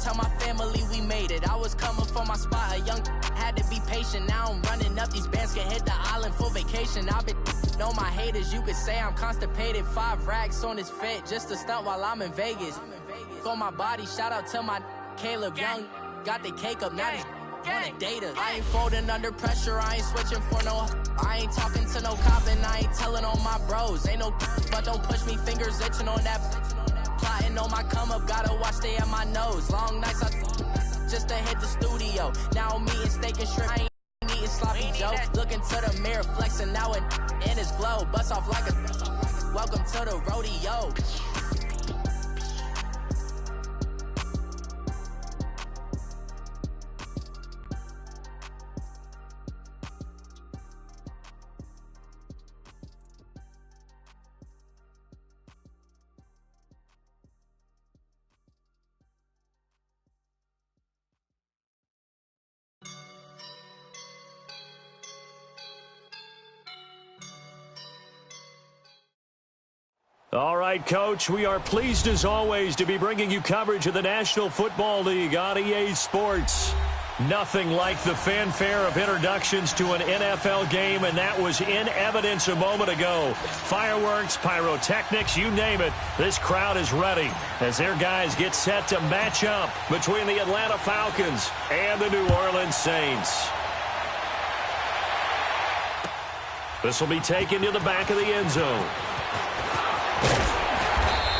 tell my family we made it. I was coming for my spot, a young had to be patient. Now I'm running up these bands, can hit the island for vacation. I've been know my haters, you could say I'm constipated. 5 racks on his fit, just to stunt while I'm in Vegas. On my body, shout out to my Caleb Young. Got the cake up, now he's wanna date us. I ain't folding under pressure, I ain't switching for no. I ain't talking to no cop and I ain't telling on my bros. Ain't no but don't push me, fingers itching on that. Plotting on my come up, gotta watch stay at my nose. Long nights I just to hit the studio. Now I'm eating steak and shrimp, I ain't eating sloppy jokes. Looking to the mirror, flexing now and in his glow. Bust off like a welcome to the rodeo. All right, Coach, we are pleased as always to be bringing you coverage of the National Football League on EA Sports. Nothing like the fanfare of introductions to an NFL game, and that was in evidence a moment ago. Fireworks, pyrotechnics, you name it, this crowd is ready as their guys get set to match up between the Atlanta Falcons and the New Orleans Saints. This will be taken to the back of the end zone.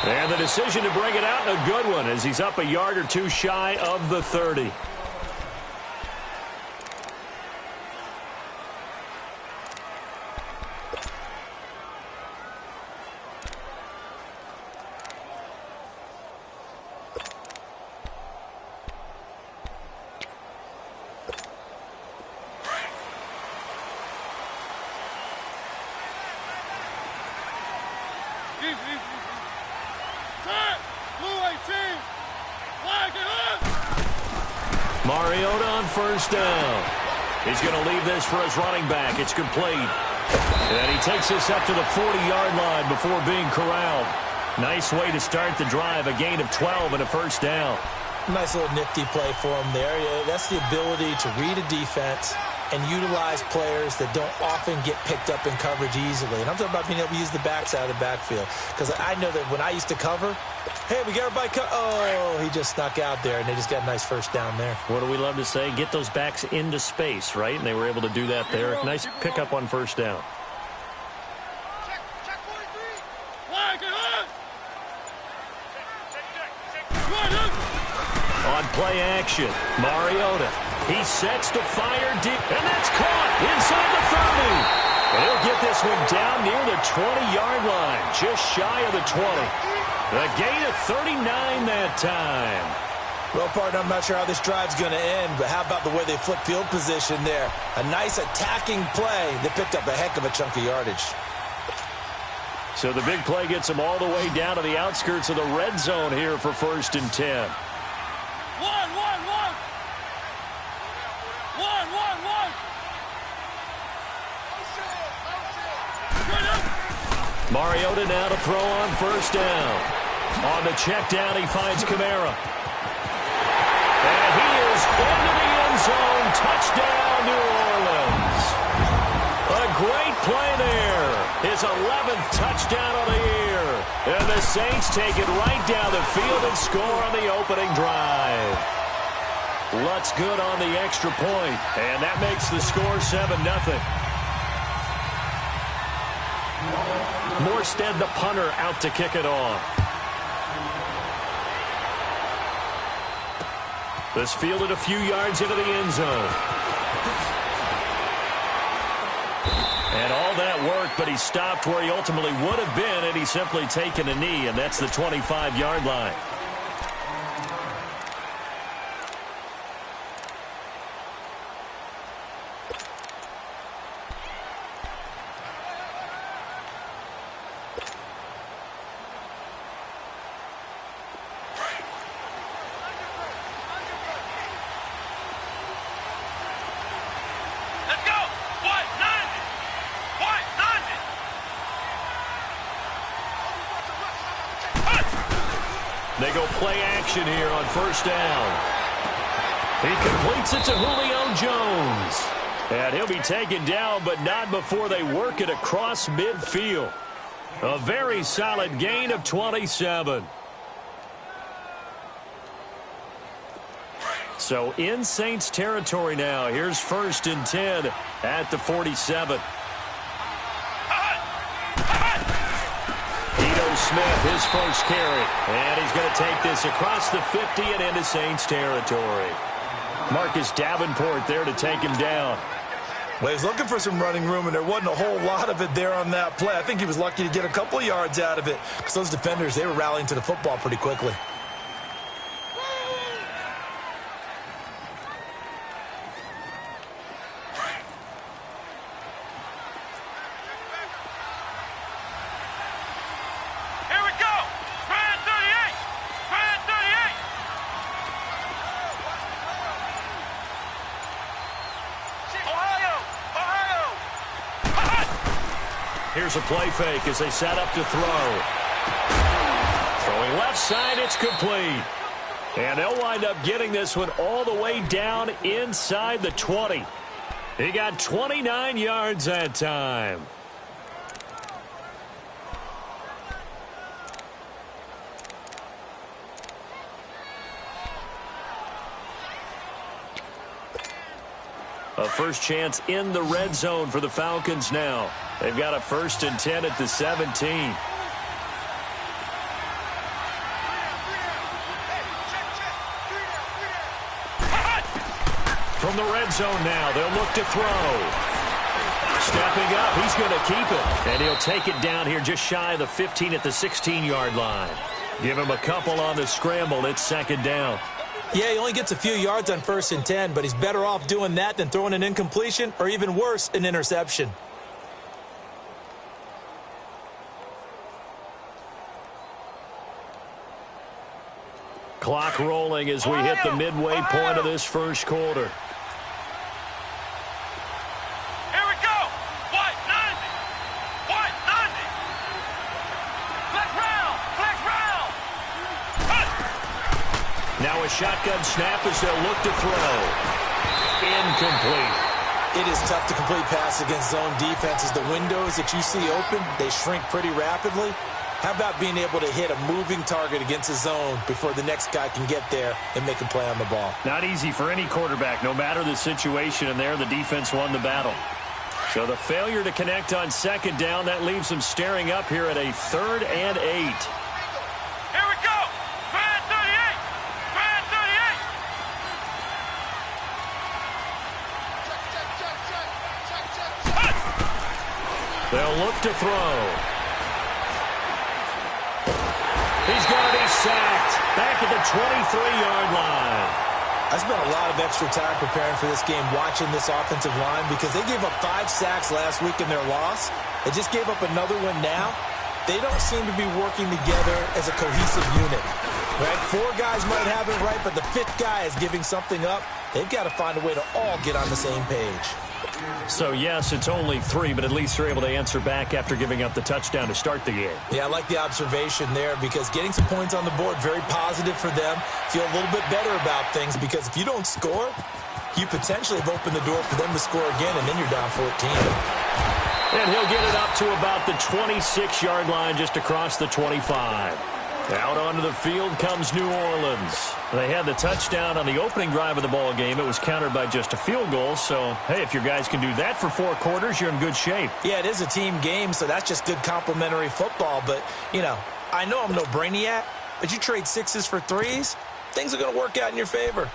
And the decision to bring it out, a good one, as he's up a yard or two shy of the 30. Mariota on first down. He's going to leave this for his running back. It's complete. And he takes this up to the 40-yard line before being corralled. Nice way to start the drive, a gain of 12 and a first down. Nice little nifty play for him there. That's the ability to read a defense and utilize players that don't often get picked up in coverage easily. And I'm talking about being able to use the backside of the backfield. Because I know that when I used to cover, hey, we got everybody oh, he just snuck out there, and they just got a nice first down there. What do we love to say? Get those backs into space, right? And they were able to do that there. Nice pickup on first down. Check 43. Flag it up. On play action, Mariota. He sets to fire deep, and that's caught inside the 30. And he'll get this one down near the 20-yard line, just shy of the 20. A gain of 39 that time. Well, partner, I'm not sure how this drive's going to end, but how about the way they flip field position there? A nice attacking play. They picked up a heck of a chunk of yardage. So the big play gets them all the way down to the outskirts of the red zone here for 1st and 10. Mariota now to throw on first down. On the check down, he finds Kamara. And he is into the end zone. Touchdown, New Orleans. A great play there. His 11th touchdown of the year. And the Saints take it right down the field and score on the opening drive. Lutz good on the extra point. And that makes the score 7-0. Morstead, the punter, out to kick it off. This fielded a few yards into the end zone. And all that work, but he stopped where he ultimately would have been had he simply taken a knee, and that's the 25-yard line. They They go play action here on first down. He completes it to Julio Jones. And he'll be taken down, but not before they work it across midfield. A very solid gain of 27. So in Saints territory now. Here's 1st and 10 at the 47. Smith, his first carry. And he's going to take this across the 50 and into Saints territory. Marcus Davenport there to take him down. Well, he's looking for some running room, and there wasn't a whole lot of it there on that play. I think he was lucky to get a couple of yards out of it because those defenders, they were rallying to the football pretty quickly. Here's a play fake as they set up to throw. Throwing left side, it's complete. And they'll wind up getting this one all the way down inside the 20. He got 29 yards that time. A first chance in the red zone for the Falcons now. They've got a 1st and 10 at the 17. From the red zone now, they'll look to throw. Stepping up, he's going to keep it. And he'll take it down here just shy of the 15 at the 16-yard line. Give him a couple on the scramble. It's 2nd down. Yeah, he only gets a few yards on 1st and 10, but he's better off doing that than throwing an incompletion or even worse, an interception. Clock rolling as we hit the midway point of this first quarter. Here we go. White 90. White 90. Flex round. Flex round. Now a shotgun snap as they'll look to throw. Incomplete. It is tough to complete pass against zone defenses. The windows that you see open, they shrink pretty rapidly. How about being able to hit a moving target against a zone before the next guy can get there and make a play on the ball? Not easy for any quarterback, no matter the situation, and there the defense won the battle. So the failure to connect on 2nd down, that leaves them staring up here at a 3rd and 8. Here we go. Brand 38. Brand 38. They'll look to throw. He's going to be sacked back at the 23-yard line. I spent a lot of extra time preparing for this game, watching this offensive line, because they gave up 5 sacks last week in their loss. They just gave up another one now. They don't seem to be working together as a cohesive unit. Right? 4 guys might have it right, but the 5th guy is giving something up. They've got to find a way to all get on the same page. So, yes, it's only 3, but at least they're able to answer back after giving up the touchdown to start the game. Yeah, I like the observation there, because getting some points on the board, very positive for them. Feel a little bit better about things, because if you don't score, you potentially have opened the door for them to score again, and then you're down 14. And he'll get it up to about the 26-yard line, just across the 25. Out onto the field comes New Orleans. They had the touchdown on the opening drive of the ball game. It was countered by just a field goal. So, hey, if your guys can do that for 4 quarters, you're in good shape. Yeah, it is a team game, so that's just good complementary football. But, you know I'm no brainiac, but you trade 6s for 3s, things are going to work out in your favor.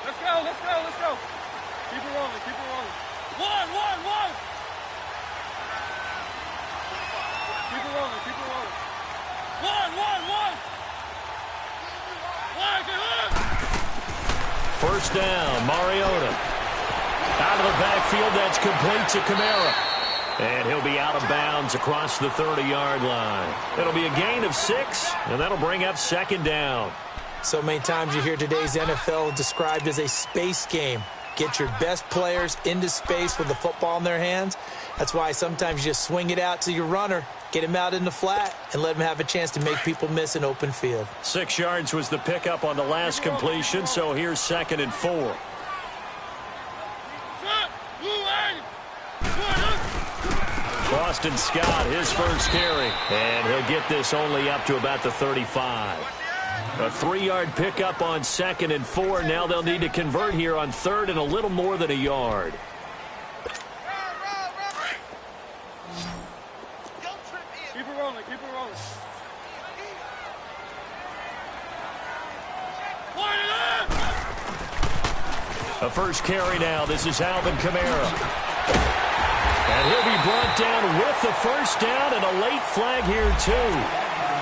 Let's go. Let's go. Let's go. Keep it rolling. Keep it rolling. One. Keep it rolling. Keep it rolling. One. Get hooked. 1st down, Mariota. Out of the backfield, that's complete to Kamara. And he'll be out of bounds across the 30-yard line. It'll be a gain of 6, and that'll bring up 2nd down. So many times you hear today's NFL described as a space game. Get your best players into space with the football in their hands. That's why sometimes you just swing it out to your runner, get him out in the flat, and let him have a chance to make people miss an open field. 6 yards was the pickup on the last completion, so here's 2nd and 4. Boston Scott, his first carry, and he'll get this only up to about the 35. A 3-yard pickup on 2nd and 4. Now they'll need to convert here on 3rd and a little more than a yard. Keep it rolling, keep it rolling. A first carry now. This is Alvin Kamara. And he'll be brought down with the first down and a late flag here, too.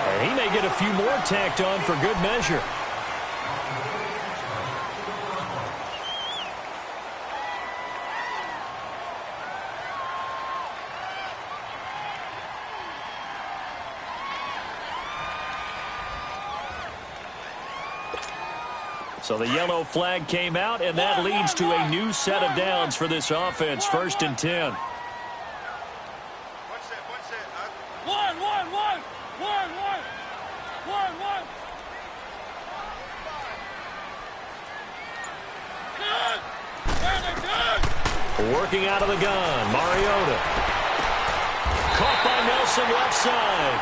And he may get a few more tacked on for good measure. So the yellow flag came out, and that leads to a new set of downs for this offense. 1st and 10. Working out of the gun, Mariota. Caught by Nelson left side.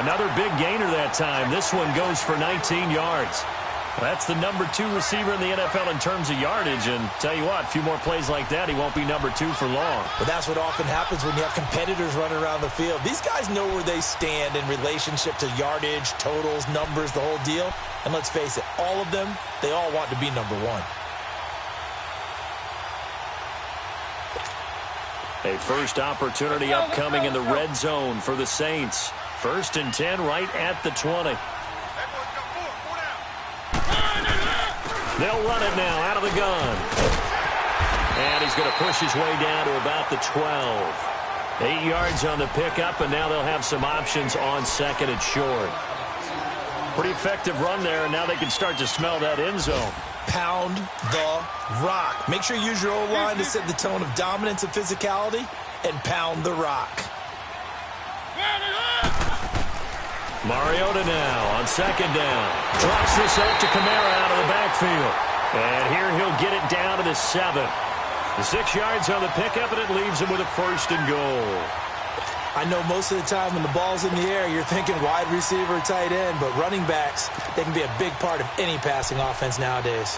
Another big gainer that time. This one goes for 19 yards. That's the number 2 receiver in the NFL in terms of yardage. And tell you what, a few more plays like that, he won't be number 2 for long. But that's what often happens when you have competitors running around the field. These guys know where they stand in relationship to yardage, totals, numbers, the whole deal. And let's face it, all of them, they all want to be number 1. A first opportunity upcoming in the red zone for the Saints. 1st and 10 right at the 20. They'll run it now out of the gun. And he's going to push his way down to about the 12. 8 yards on the pickup, and now they'll have some options on 2nd and short. Pretty effective run there, and now they can start to smell that end zone. Pound the rock. Make sure you use your O-line to set the tone of dominance and physicality, and pound the rock. Mariota now on 2nd down. Drops this out to Kamara out of the backfield. And here he'll get it down to the 7. The 6 yards on the pickup, and it leaves him with a 1st and goal. I know most of the time when the ball's in the air, you're thinking wide receiver, tight end, but running backs, they can be a big part of any passing offense nowadays.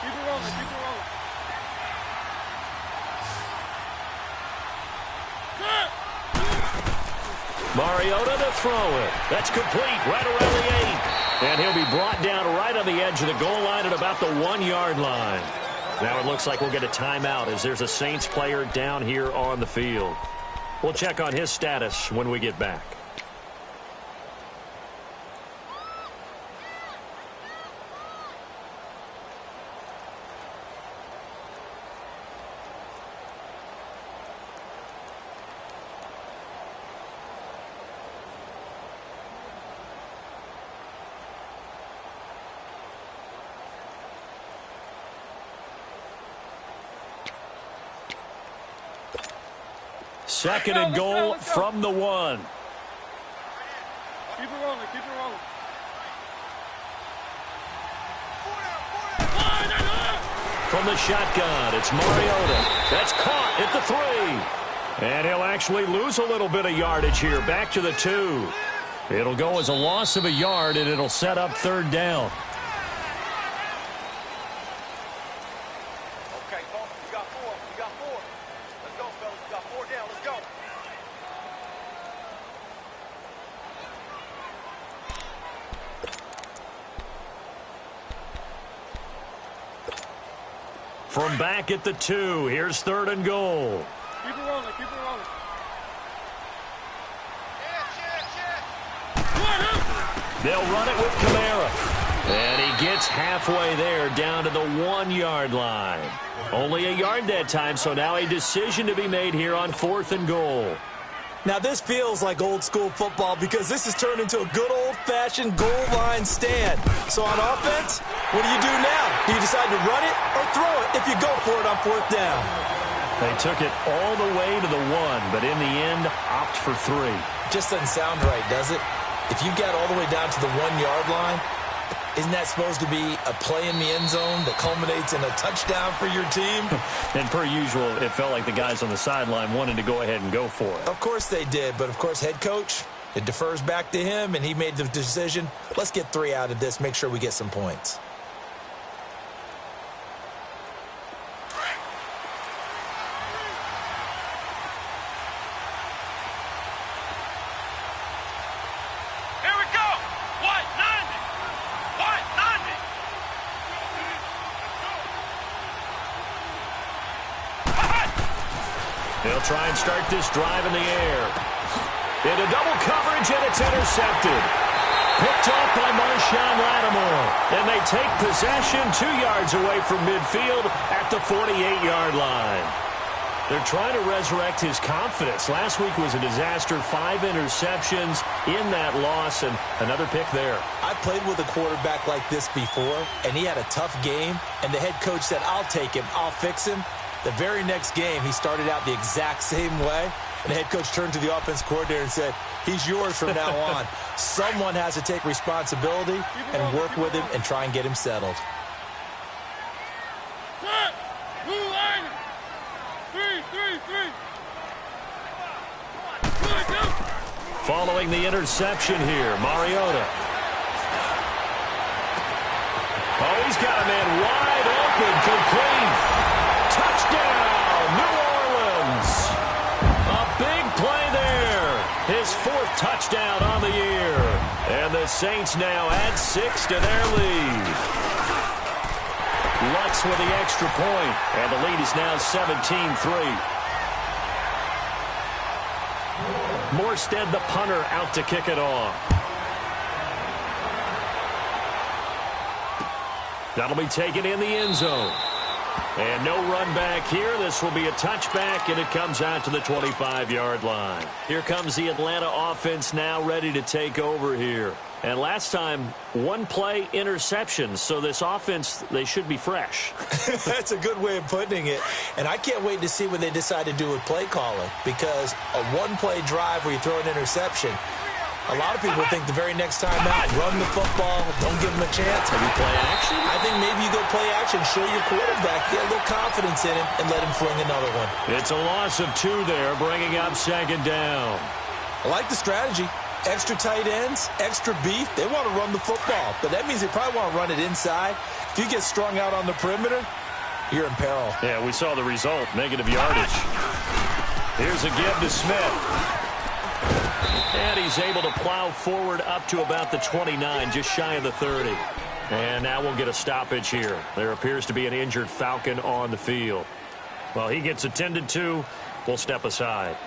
Keep it rolling, keep it rolling. Mariota to throw it. That's complete right around the 8. And he'll be brought down right on the edge of the goal line at about the 1-yard line. Now it looks like we'll get a timeout as there's a Saints player down here on the field. We'll check on his status when we get back. Second and goal from the 1. Keep it rolling, keep it rolling. From the shotgun, it's Mariota. That's caught at the 3. And he'll actually lose a little bit of yardage here, back to the 2. It'll go as a loss of a yard, and it'll set up 3rd down. Okay, folks, we got 4. We got 4. Let's go, fellas. We got 4 down. Let's go. From back at the 2, here's 3rd and goal. Keep it rolling, keep it rolling. They'll run it with Kamara. And he gets halfway there down to the 1-yard line. Only a yard that time, so now a decision to be made here on 4th and goal. Now, this feels like old-school football because this has turned into a good old-fashioned goal line stand. So on offense, what do you do now? Do you decide to run it or throw it if you go for it on 4th down? They took it all the way to the 1, but in the end, opt for 3. Just doesn't sound right, does it? If you get all the way down to the 1-yard line, isn't that supposed to be a play in the end zone that culminates in a touchdown for your team? And per usual, it felt like the guys on the sideline wanted to go ahead and go for it. Of course they did, but of course head coach, it defers back to him, and he made the decision, let's get 3 out of this, make sure we get some points. They'll try and start this drive in the air. Into double coverage, and it's intercepted. Picked off by Marshawn Lattimore. And they take possession 2 yards away from midfield at the 48-yard line. They're trying to resurrect his confidence. Last week was a disaster. 5 interceptions in that loss, and another pick there. I played with a quarterback like this before, and he had a tough game, and the head coach said, I'll take him, I'll fix him. The very next game, he started out the exact same way, and the head coach turned to the offense coordinator and said, he's yours from now on. Someone has to take responsibility and work with him and try and get him settled. Following the interception here, Mariota. Oh, he's got a man wide open, complete. Touchdown, New Orleans. A big play there. His 4th touchdown on the year. And the Saints now add 6 to their lead. Lutz with the extra point, and the lead is now 17-3. Morstead, the punter, out to kick it off. That'll be taken in the end zone. And no run back here. This will be a touchback, and it comes out to the 25-yard line. Here comes the Atlanta offense now ready to take over here. And last time, 1 play interception. So this offense, they should be fresh. That's a good way of putting it. And I can't wait to see what they decide to do with play calling. Because a 1-play drive where you throw an interception, a lot of people think the very next time out, run the football, don't give them a chance. Maybe play action? I think maybe you go play action, show your quarterback, get a little confidence in him, and let him fling another one. It's a loss of 2 there, bringing up 2nd down. I like the strategy. Extra tight ends, extra beef. They want to run the football, but that means they probably want to run it inside. If you get strung out on the perimeter, you're in peril. Yeah, we saw the result, negative yardage. Here's a give to Smith. And he's able to plow forward up to about the 29, just shy of the 30. And now we'll get a stoppage here. There appears to be an injured Falcon on the field. Well, he gets attended to. We'll step aside.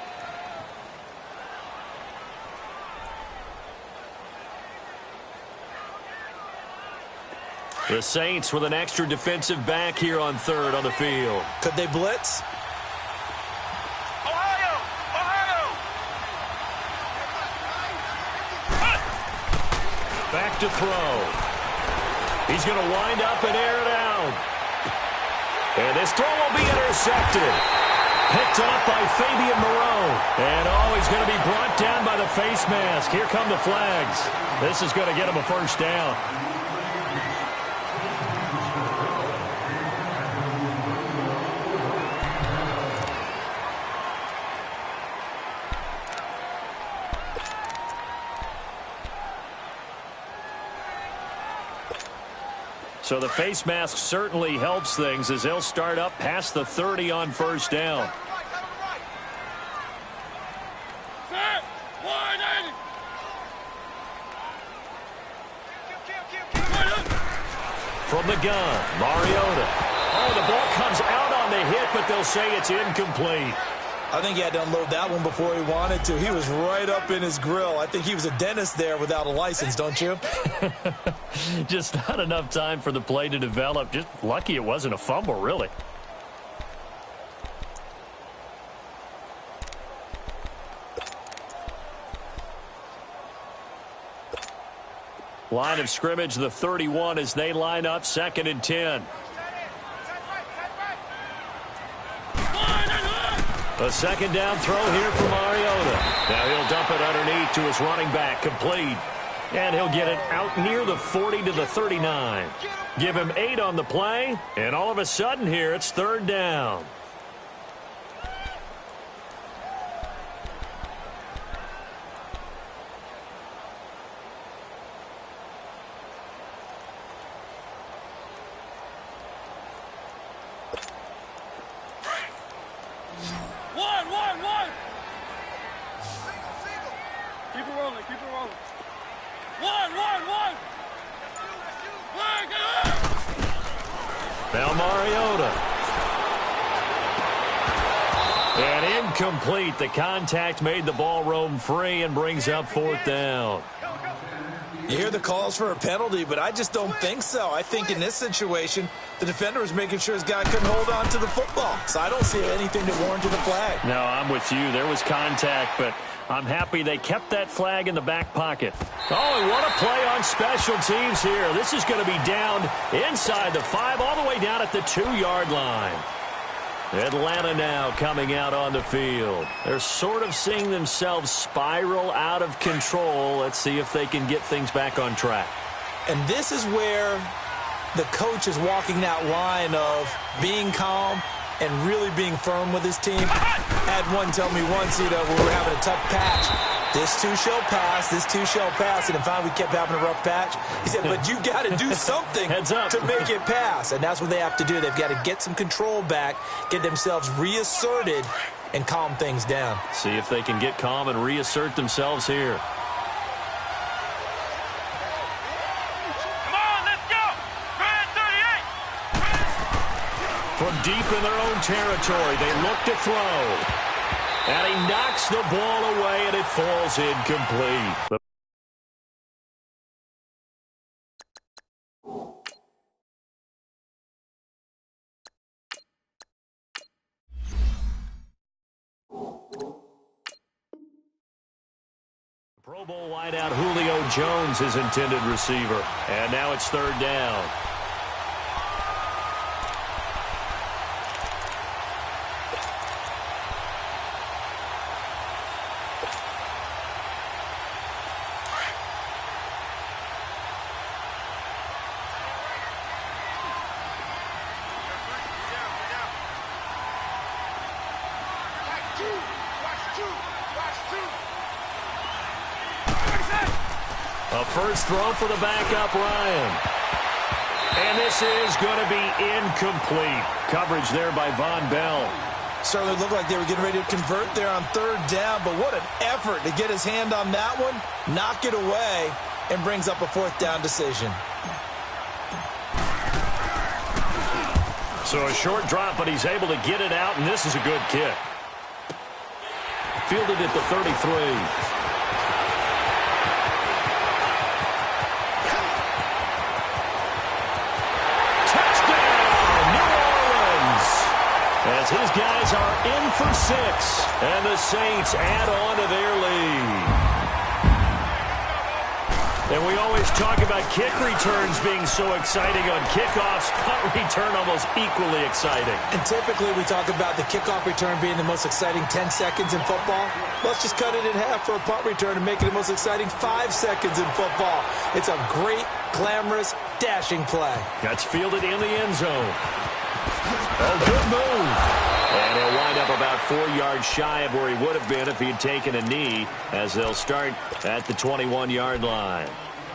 The Saints with an extra defensive back here on 3rd on the field. Could they blitz? Back to throw. He's going to wind up and air it out. And this throw will be intercepted. Picked up by Fabian Moreau. And he's going to be brought down by the face mask. Here come the flags. This is going to get him a 1st down. So the face mask certainly helps things as they'll start up past the 30 on 1st down. From the gun, Mariota. Oh, the ball comes out on the hit, but they'll say it's incomplete. I think he had to unload that one before he wanted to. He was right up in his grill. I think he was a dentist there without a license, don't you? Just not enough time for the play to develop. Just lucky it wasn't a fumble, really. Line of scrimmage, the 31 as they line up 2nd and 10. A 2nd down throw here for Mariota. Now he'll dump it underneath to his running back, complete. And he'll get it out near the 40 to the 39. Give him 8 on the play, and all of a sudden here it's 3rd down. One. Keep it rolling. One. Now Mariota. And incomplete. The contact made the ball roam free and brings up 4th down. You hear the calls for a penalty, but I just don't think so. I think in this situation, the defender was making sure his guy couldn't hold on to the football. So I don't see anything that warranted a flag. No, I'm with you. There was contact, but I'm happy they kept that flag in the back pocket. Oh, and what a play on special teams here. This is going to be down inside the 5, all the way down at the 2-yard line. Atlanta now coming out on the field. They're sort of seeing themselves spiral out of control. Let's see if they can get things back on track. And this is where the coach is walking that line of being calm and really being firm with his team. I had one tell me once, we were having a tough patch. This too shall pass, this too shall pass. And finally we kept having a rough patch. He said, but you got to do something to make it pass. And that's what they have to do. They've got to get some control back, get themselves reasserted, and calm things down. See if they can get calm and reassert themselves here. Come on, let's go. Brad 38. From deep in their own territory, they look to throw. And he knocks the ball away, and it falls incomplete. Pro Bowl wideout Julio Jones is intended receiver. And now it's 3rd down. A first throw for the backup, Ryan. And this is going to be incomplete. Coverage there by Von Bell. Certainly looked like they were getting ready to convert there on 3rd down, but what an effort to get his hand on that one, knock it away, and brings up a 4th down decision. So a short drop, but he's able to get it out, and this is a good kick. Fielded at the 33. As his guys are in for 6, and the Saints add on to their lead. And we always talk about kick returns being so exciting on kickoffs. Punt return almost equally exciting. And typically we talk about the kickoff return being the most exciting 10 seconds in football. Let's just cut it in half for a punt return and make it the most exciting 5 seconds in football. It's a great, glamorous, dashing play. That's fielded in the end zone. Oh, good move. And he'll wind up about 4 yards shy of where he would have been if he had taken a knee, as they'll start at the 21-yard line.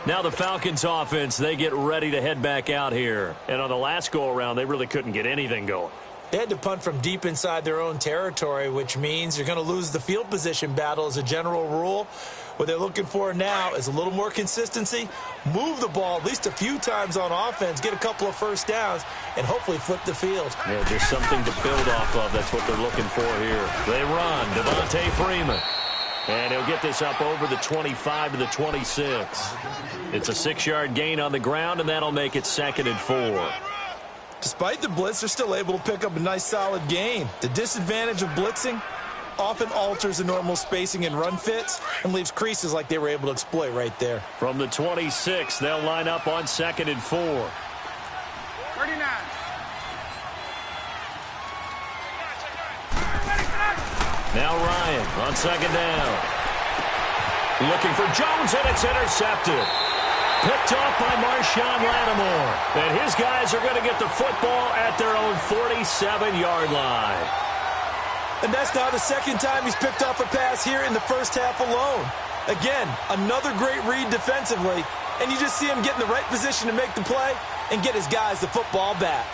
Now the Falcons offense, they get ready to head back out here. And on the last go-around, they really couldn't get anything going. They had to punt from deep inside their own territory, which means you're going to lose the field position battle as a general rule. What they're looking for now is a little more consistency, move the ball at least a few times on offense, get a couple of first downs, and hopefully flip the field. Yeah, just something to build off of. That's what they're looking for here. They run. Devontae Freeman. And he'll get this up over the 25 to the 26. It's a 6-yard gain on the ground, and that'll make it 2nd and 4. Despite the blitz, they're still able to pick up a nice solid gain. The disadvantage of blitzing, often alters the normal spacing and run fits and leaves creases like they were able to exploit right there. From the 26, they'll line up on 2nd and 4. 39. Now Ryan on 2nd down. Looking for Jones, and it's intercepted. Picked off by Marshawn Lattimore. And his guys are going to get the football at their own 47-yard line. And that's now the second time he's picked off a pass here in the first half alone. Again, another great read defensively, and you just see him get in the right position to make the play and get his guys the football back.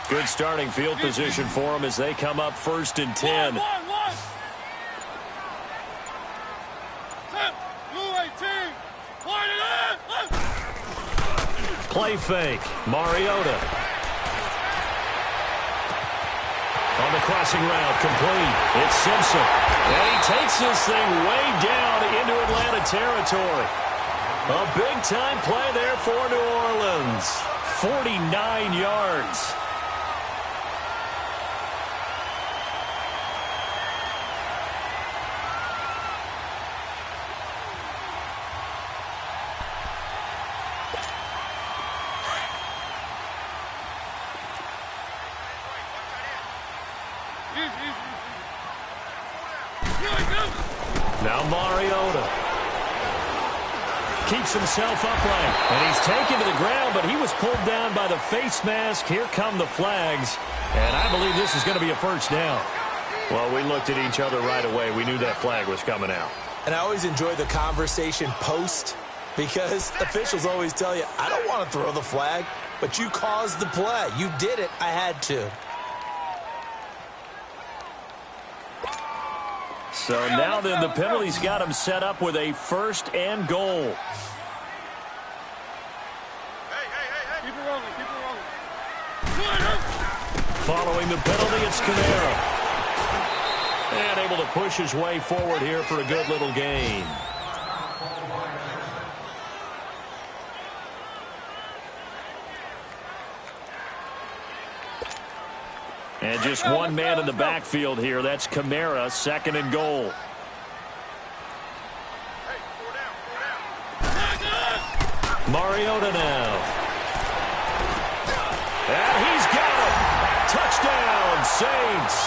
Good starting field position for them as they come up 1st and 10. Play fake. Mariota. On the crossing route, complete. It's Simpson. And he takes this thing way down into Atlanta territory. A big-time play there for New Orleans. 49 yards. Now Mariota keeps himself upright, and he's taken to the ground, but he was pulled down by the face mask. Here come the flags, and I believe this is going to be a first down. Well, we looked at each other right away. We knew that flag was coming out. And I always enjoy the conversation post because officials always tell you, I don't want to throw the flag, but you caused the play. You did it. I had to. So now then the penalty's got him set up with a 1st and goal. Hey. Keep it rolling. Following the penalty, it's Kamara. And able to push his way forward here for a good little gain. And just one man in the backfield here. That's Kamara, 2nd and goal. Mariota now. And he's got him. Touchdown, Saints.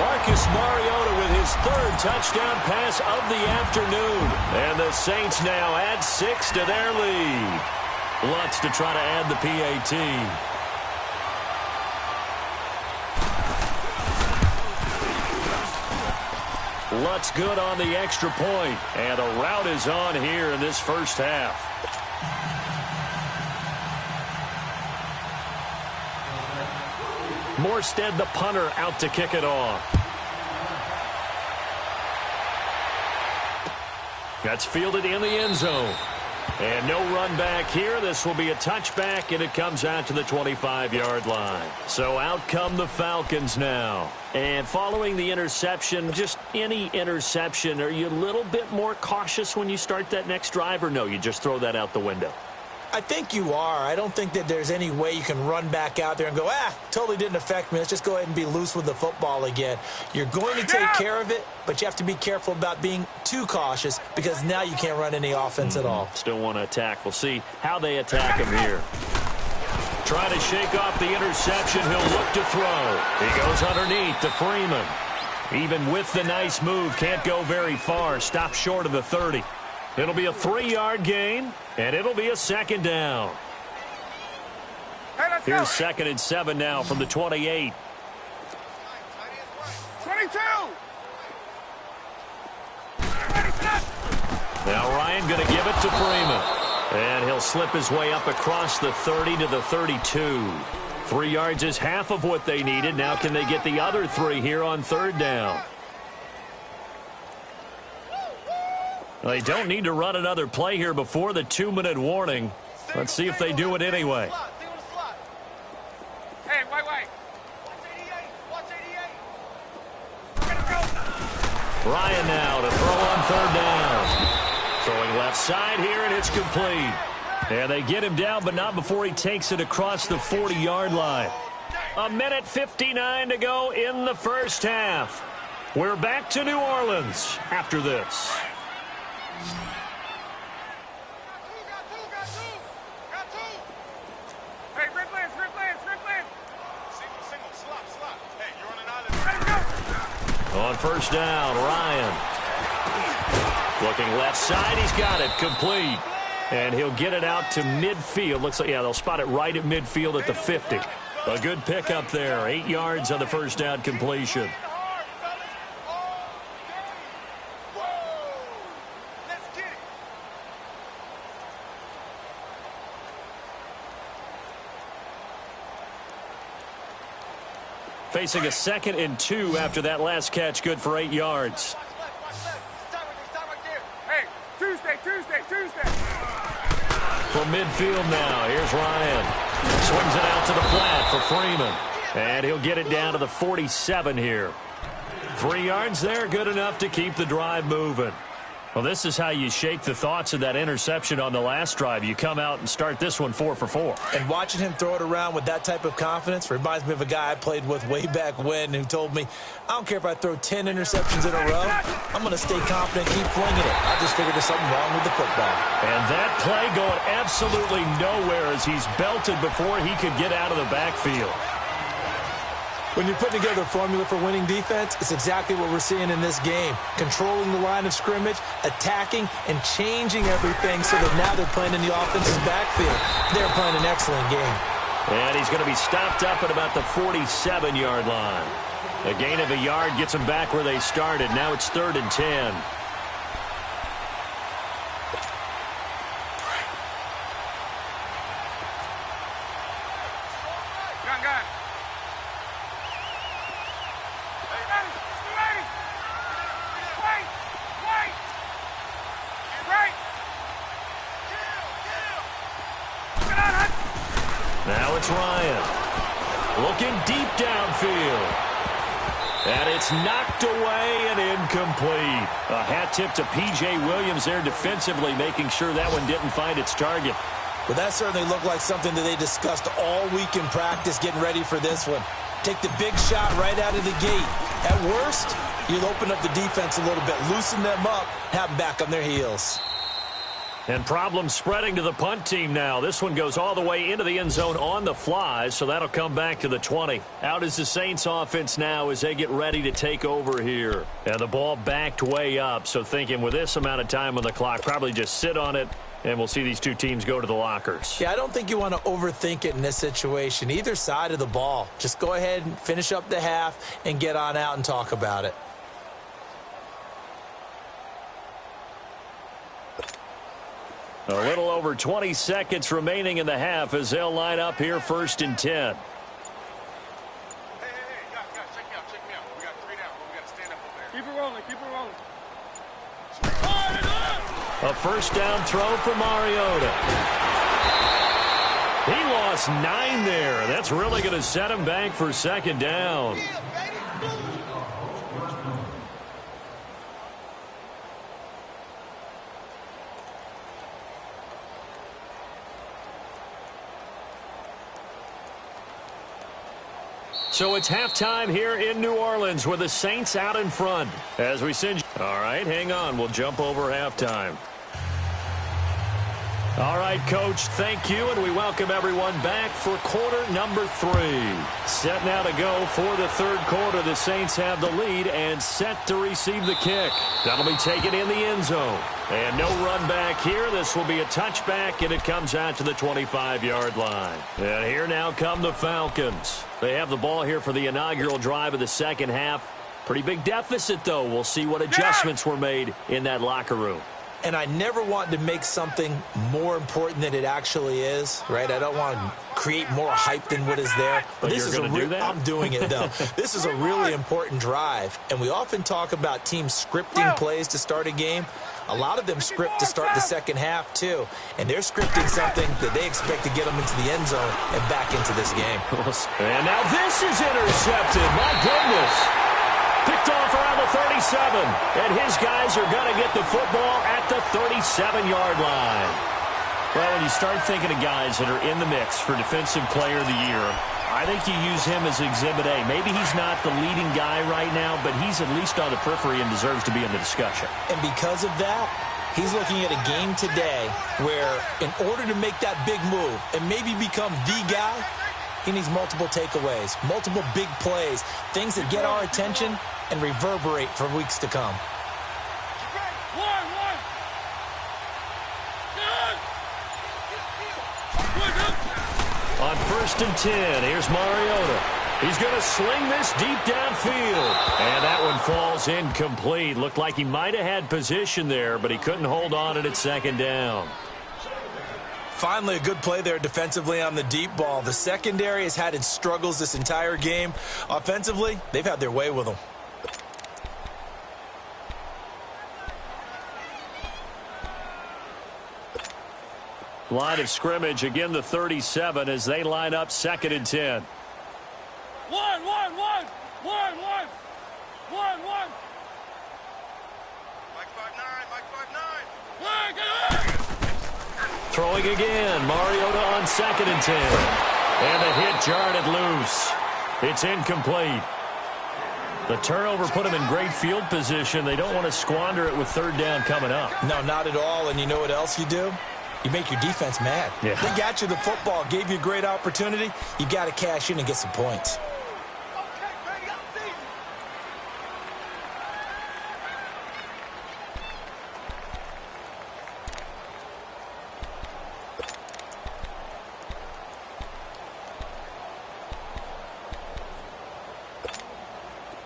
Marcus Mariota with his 3rd touchdown pass of the afternoon. And the Saints now add 6 to their lead. Lutz to try to add the PAT. Lutz good on the extra point, and a rout is on here in this first half. Morstead, the punter, out to kick it off. That's fielded in the end zone. And no run back here. This will be a touchback, and it comes out to the 25-yard line. So out come the Falcons now. And following the interception, just any interception, are you a little bit more cautious when you start that next drive, or no, you just throw that out the window? I think you are. I don't think that there's any way you can run back out there and go, totally didn't affect me. Let's just go ahead and be loose with the football again. You're going to take care of it, but you have to be careful about being too cautious because now you can't run any offense at all. Still want to attack. We'll see how they attack him here. Trying to shake off the interception. He'll look to throw. He goes underneath to Freeman. Even with the nice move, can't go very far. Stops short of the 30. It'll be a 3-yard gain, and it'll be a 2nd down. Here's 2nd and 7 now from the 28. 22. Now Ryan going to give it to Freeman. And he'll slip his way up across the 30 to the 32. 3 yards is half of what they needed. Now can they get the other 3 here on 3rd down? They don't need to run another play here before the 2-minute warning. Let's see if they do it anyway. Hey, wait. Watch 88. Ryan now to throw on third down. Throwing left side here, and it's complete. And they get him down, but not before he takes it across the 40-yard line. 1:59 to go in the first half. We're back to New Orleans after this. On first down, Ryan. Looking left side, he's got it, complete. And he'll get it out to midfield. Looks like, yeah, they'll spot it right at midfield at the 50. A good pickup there, 8 yards on the first down completion. Facing a 2nd and 2 after that last catch, good for 8 yards. Hey, Tuesday. From midfield now, here's Ryan. Swings it out to the flat for Freeman. And he'll get it down to the 47 here. 3 yards there, good enough to keep the drive moving. Well, this is how you shake the thoughts of that interception on the last drive. You come out and start this one 4 for 4. And watching him throw it around with that type of confidence reminds me of a guy I played with way back when who told me, I don't care if I throw 10 interceptions in a row, I'm going to stay confident and keep flinging it. I just figured there's something wrong with the football. And that play going absolutely nowhere as he's belted before he could get out of the backfield. When you're putting together a formula for winning defense, it's exactly what we're seeing in this game. Controlling the line of scrimmage, attacking, and changing everything so that now they're playing in the offense's backfield. They're playing an excellent game. And he's going to be stopped up at about the 47-yard line. A gain of a yard gets them back where they started. Now it's 3rd and 10. Now it's Ryan. Looking deep downfield. And it's knocked away and incomplete. A hat tip to P.J. Williams there defensively, making sure that one didn't find its target. Well, that certainly looked like something that they discussed all week in practice, getting ready for this one. Take the big shot right out of the gate. At worst, you'll open up the defense a little bit, loosen them up, have them back on their heels. And problems spreading to the punt team now. This one goes all the way into the end zone on the fly, so that'll come back to the 20. Out is the Saints offense now as they get ready to take over here. And the ball backed way up, so thinking with this amount of time on the clock, probably just sit on it, and we'll see these two teams go to the lockers. Yeah, I don't think you want to overthink it in this situation. Either side of the ball. Just go ahead and finish up the half and get on out and talk about it. A little over 20 seconds remaining in the half as they'll line up here 1st and 10. Hey, guys, check me out. We got 3 down, but we got to stand up over there. Keep it rolling. A first down throw for Mariota. He lost 9 there. That's really going to set him back for 2nd down. So it's halftime here in New Orleans with the Saints out in front. As we send you. All right, hang on. We'll jump over halftime. All right, Coach, thank you, and we welcome everyone back for quarter number 3. Set now to go for the 3rd quarter. The Saints have the lead and set to receive the kick. That'll be taken in the end zone. And no run back here. This will be a touchback, and it comes out to the 25-yard line. And here now come the Falcons. They have the ball here for the inaugural drive of the 2nd half. Pretty big deficit, though. We'll see what adjustments were made in that locker room. And I never want to make something more important than it actually is, right? I don't want to create more hype than what is there. But this is I'm doing it, though. This is a really important drive. And we often talk about teams scripting plays to start a game. A lot of them script to start the 2nd half, too. And they're scripting something that they expect to get them into the end zone and back into this game. And now this is intercepted. My goodness. Picked off around the 37, and his guys are going to get the football at the 37-yard line. Well, when you start thinking of guys that are in the mix for Defensive Player of the Year, I think you use him as Exhibit A. Maybe he's not the leading guy right now, but he's at least on the periphery and deserves to be in the discussion. And because of that, he's looking at a game today where in order to make that big move and maybe become the guy, he needs multiple takeaways, multiple big plays, things that get our attention and reverberate for weeks to come. On 1st and 10, here's Mariota. He's going to sling this deep downfield. And that one falls incomplete. Looked like he might have had position there, but he couldn't hold on at 2nd down. Finally, a good play there defensively on the deep ball. The secondary has had its struggles this entire game. Offensively, they've had their way with them. Line of scrimmage, again the 37 as they line up 2nd and 10. One. Mike 5'9". Throwing again, Mariota on 2nd and 10. And the hit jarred it loose. It's incomplete. The turnover put them in great field position. They don't want to squander it with 3rd down coming up. No, not at all. And you know what else you do? You make your defense mad. Yeah. They got you the football, gave you a great opportunity. You got to cash in and get some points. Okay, baby, I'm deep.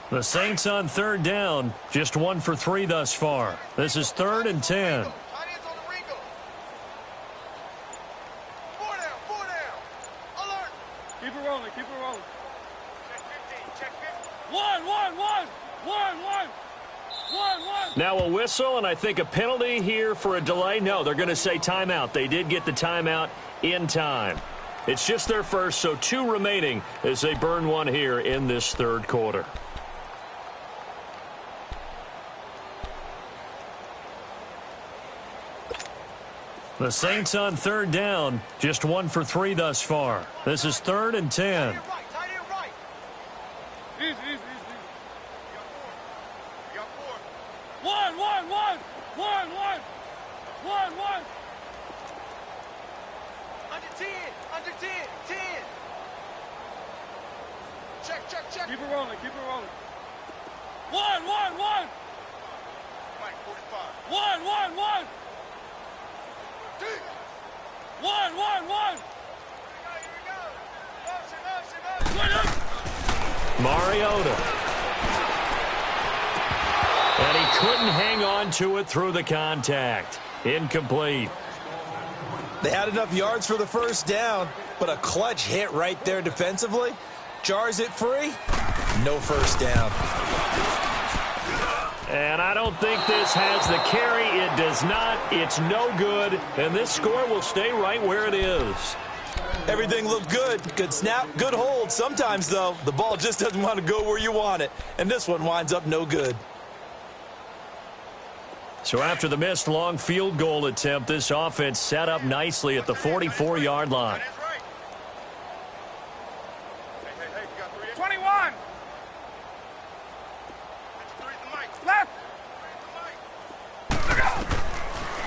The Saints on 3rd down, just 1 for 3 thus far. This is 3rd and 10. Tight ends on the Ringo. 4 down. Alert. Keep it rolling. Check 15, check 15. One. Now a whistle, and I think a penalty here for a delay. No, they're going to say timeout. They did get the timeout in time. It's just their first, so 2 remaining as they burn 1 here in this 3rd quarter. The Saints on 3rd down, just 1 for 3 thus far. This is 3rd and 10. Tight end right. Easy. You got 4. One. Under 10. 10. Check. Keep it rolling. One. Mike 45. One. Deep. One. Here we go. Motion. Mariota. And he couldn't hang on to it through the contact. Incomplete. They had enough yards for the 1st down, but a clutch hit right there defensively. Jars it free. No 1st down. And I don't think this has the carry. It does not. It's no good. And this score will stay right where it is. Everything looked good. Good snap, good hold. Sometimes, though, the ball just doesn't want to go where you want it. And this one winds up no good. So after the missed long field goal attempt, this offense set up nicely at the 44-yard line. Tight ends right. Hey, you got 3 in. 21. Three to Mike. Left.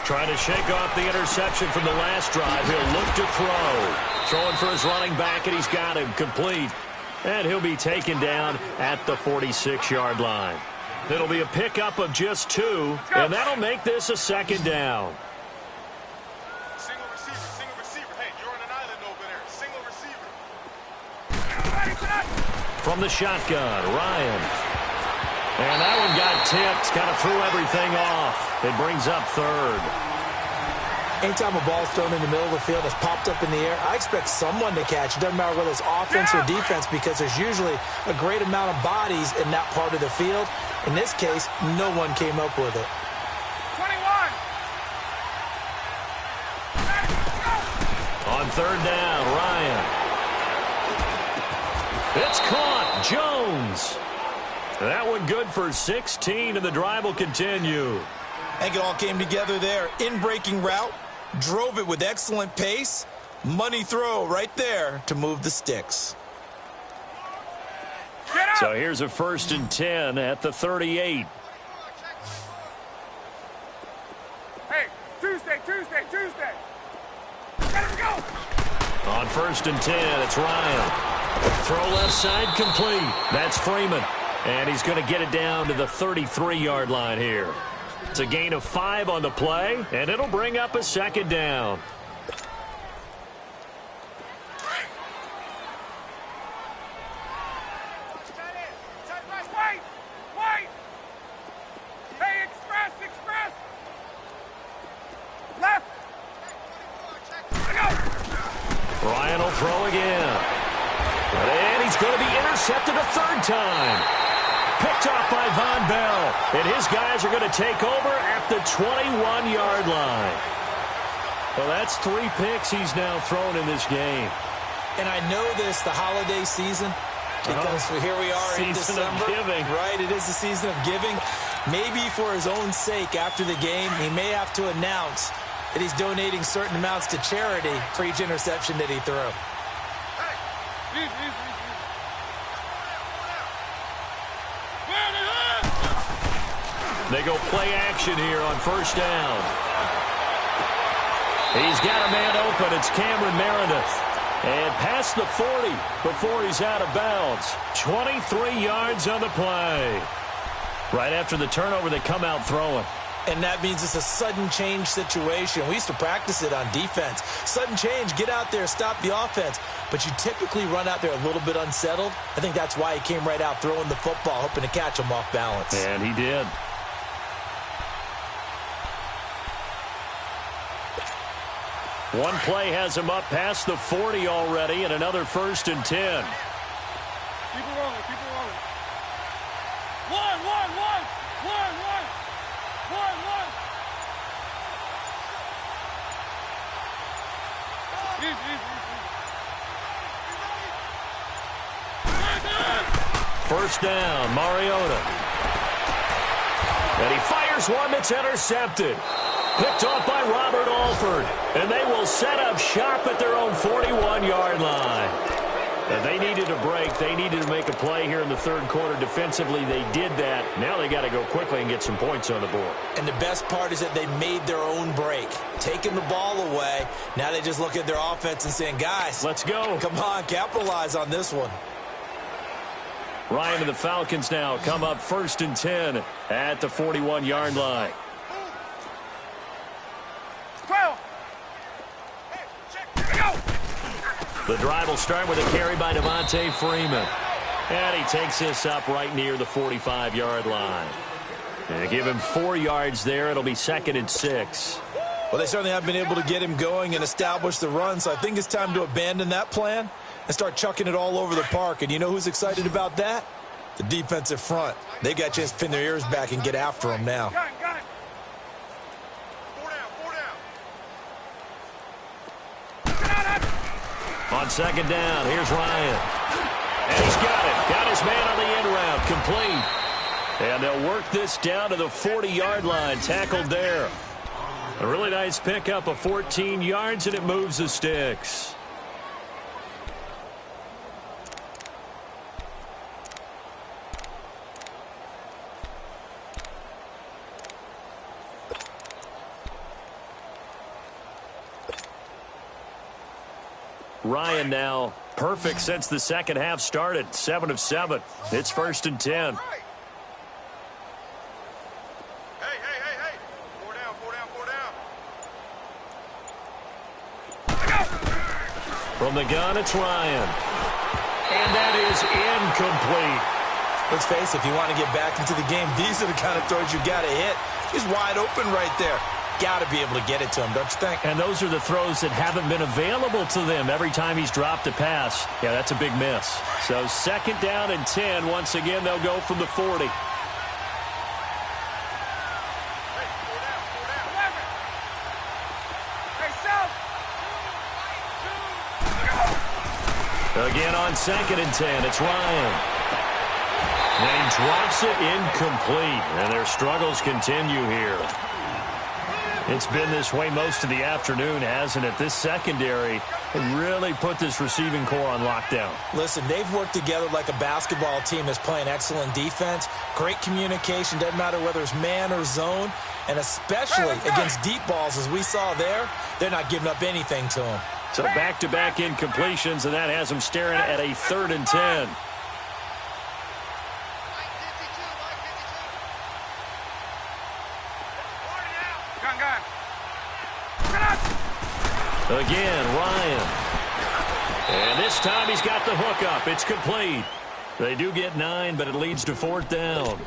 Trying to shake off the interception from the last drive. He'll look to throw. Throwing for his running back, and he's got him complete. And he'll be taken down at the 46-yard line. It'll be a pickup of just 2, and that'll make this a 2nd down. Single receiver. Hey, you're on an island over there. Single receiver. From the shotgun, Ryan. And that one got tipped, kind of threw everything off. It brings up 3rd. Anytime a ball's thrown in the middle of the field that's popped up in the air, I expect someone to catch it. Doesn't matter whether it's offense or defense, because there's usually a great amount of bodies in that part of the field. In this case, no one came up with it. 21. On 3rd down, Ryan. It's caught. Jones. That one good for 16, and the drive will continue. I think it all came together there. In-breaking route, drove it with excellent pace. Money throw right there to move the sticks. So here's a 1st and 10 at the 38. Hey, Tuesday. Let him go. On 1st and 10, it's Ryan. Throw left side complete. That's Freeman. And he's going to get it down to the 33-yard line here. It's a gain of 5 on the play, and it'll bring up a 2nd down. Wait. Hey, express. Left. Go. Ryan will throw again. And he's going to be intercepted a 3rd time. Picked off by Von Bell. And his guys are going to take over at the 21-yard line. Well, that's 3 picks he's now thrown in this game. And I know this, the holiday season, because here we are in Season of December. giving. Right, it is the season of giving. Maybe for his own sake after the game, he may have to announce that he's donating certain amounts to charity for each interception that he threw. Easy. They go play action here on 1st down. He's got a man open. It's Cameron Meredith. And past the 40 before he's out of bounds. 23 yards on the play. Right after the turnover, they come out throwing. And that means it's a sudden change situation. We used to practice it on defense. Sudden change, get out there, stop the offense. But you typically run out there a little bit unsettled. I think that's why he came right out throwing the football, hoping to catch him off balance. And he did. One play has him up past the 40 already, and another 1st and 10. Keep it rolling. One. Easy. 1st down, Mariota. And he fires one that's intercepted. Picked off by Robert Alford. And they will set up shop at their own 41-yard line. And they needed a break. They needed to make a play here in the 3rd quarter. Defensively, they did that. Now they got to go quickly and get some points on the board. And the best part is that they made their own break. Taking the ball away. Now they just look at their offense and saying, guys, let's go. Come on, capitalize on this one. Ryan and the Falcons now come up 1st and 10 at the 41-yard line. 12. The drive will start with a carry by Devontae Freeman. And he takes this up right near the 45-yard line. And give him 4 yards there. It'll be 2nd and 6. Well, they certainly have been able to get him going and establish the run, so I think it's time to abandon that plan and start chucking it all over the park. And you know who's excited about that? The defensive front. They got a chance to pin their ears back and get after him now. Got it. 4 down. On 2nd down, here's Ryan. And he's got it. Got his man on the end route. Complete. And they'll work this down to the 40-yard line. Tackled there. A really nice pickup of 14 yards, and it moves the sticks. Ryan now perfect since the 2nd half started. 7 of 7. It's 1st and 10. Hey. 4 down. From the gun, it's Ryan. And that is incomplete. Let's face it, if you want to get back into the game, these are the kind of throws you got to hit. He's wide open right there. Got to be able to get it to him, don't you think? And those are the throws that haven't been available to them every time he's dropped a pass. Yeah, that's a big miss. So 2nd down and 10. Once again, they'll go from the 40. Again on 2nd and 10, it's Ryan. And he drops it incomplete, and their struggles continue here. It's been this way most of the afternoon, hasn't it? This secondary really put this receiving core on lockdown. Listen, they've worked together like a basketball team that's playing excellent defense. Great communication, doesn't matter whether it's man or zone. And especially against deep balls, as we saw there, they're not giving up anything to them. So back-to-back incompletions, and that has them staring at a 3rd and 10. Again, Ryan. And this time he's got the hook up. It's complete. They do get 9, but it leads to 4th down.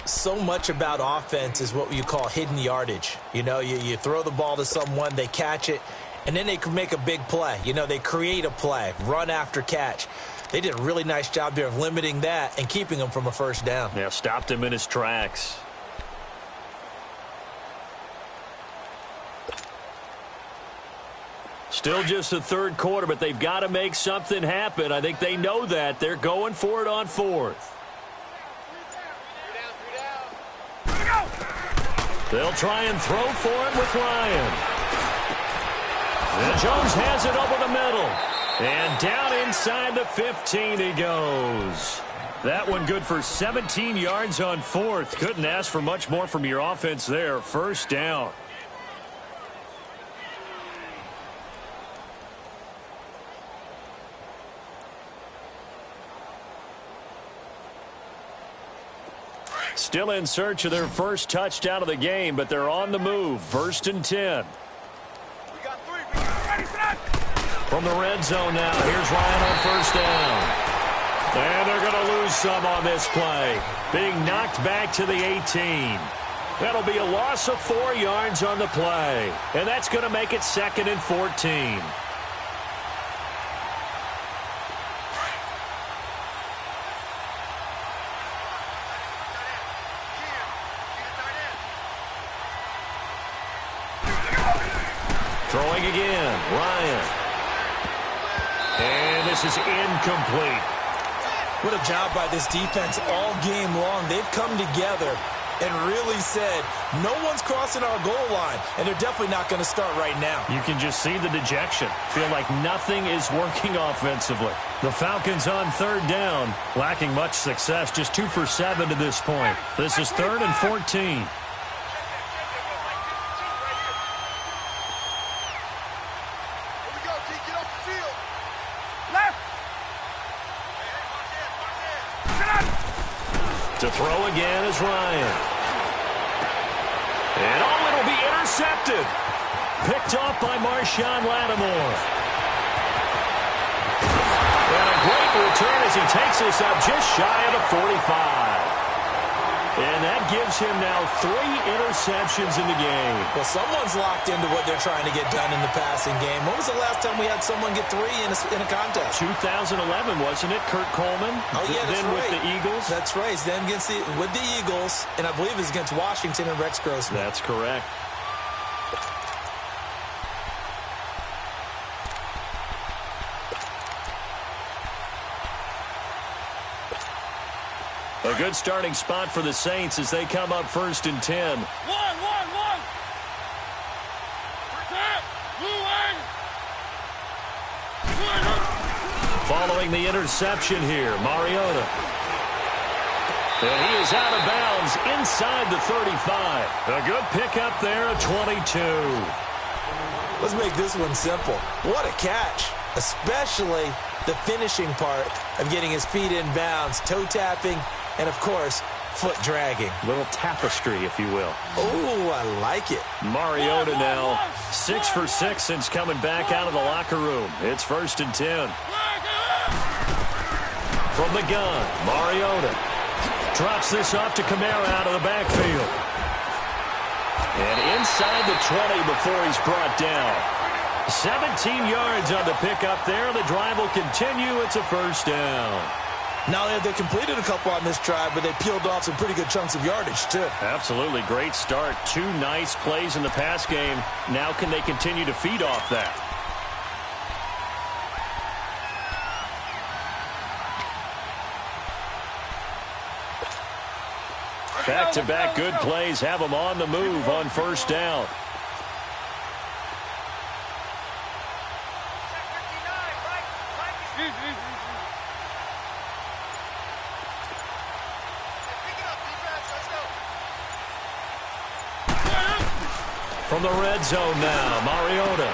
So much about offense is what you call hidden yardage. You know, you throw the ball to someone, they catch it, and then they can make a big play. You know, they create a play, run after catch. They did a really nice job there of limiting that and keeping him from a 1st down. Yeah, stopped him in his tracks. Still just the 3rd quarter, but they've got to make something happen. I think they know that. They're going for it on 4th. They'll try and throw for it with Ryan. And Jones has it over the middle. And down inside the 15 he goes. That one good for 17 yards on 4th. Couldn't ask for much more from your offense there. 1st down. Still in search of their 1st touchdown of the game, but they're on the move. 1st and 10. From the red zone now, here's Ryan on 1st down. And they're going to lose some on this play. Being knocked back to the 18. That'll be a loss of 4 yards on the play. And that's going to make it 2nd and 14. Throwing again, Ryan. And this is incomplete. What a job by this defense all game long. They've come together and really said, no one's crossing our goal line, and they're definitely not going to start right now. You can just see the dejection. Feel like nothing is working offensively. The Falcons on 3rd down, lacking much success, just 2 for 7 to this point. This is 3rd and 14. To throw again is Ryan. And it'll be intercepted. Picked off by Marshawn Lattimore. And a great return as he takes us up just shy of the 45. And that gives him now 3 interceptions in the game. Well, someone's locked into what they're trying to get done in the passing game. When was the last time we had someone get 3 in a contest? 2011, wasn't it? Kurt Coleman. Oh, yeah, that's then right. With the Eagles. That's right. Then with the Eagles, and I believe it was against Washington and Rex Grossman. That's correct. A good starting spot for the Saints as they come up 1st and 10. One. Following the interception here, Mariota. And he is out of bounds inside the 35. A good pickup there at 22. Let's make this one simple. What a catch, especially the finishing part of getting his feet in bounds, toe tapping, and, of course, foot dragging. Little tapestry, if you will. Oh, I like it. Mariota now 6 for 6 since coming back out of the locker room. It's 1st and 10. From the gun, Mariota drops this off to Kamara out of the backfield. And inside the 20 before he's brought down. 17 yards on the pickup there. The drive will continue. It's a 1st down. Now, they completed a couple on this drive, but they peeled off some pretty good chunks of yardage, too. Absolutely. Great start. 2 nice plays in the pass game. Now can they continue to feed off that? Back-to-back good plays have them on the move on first down. From the red zone now, Mariota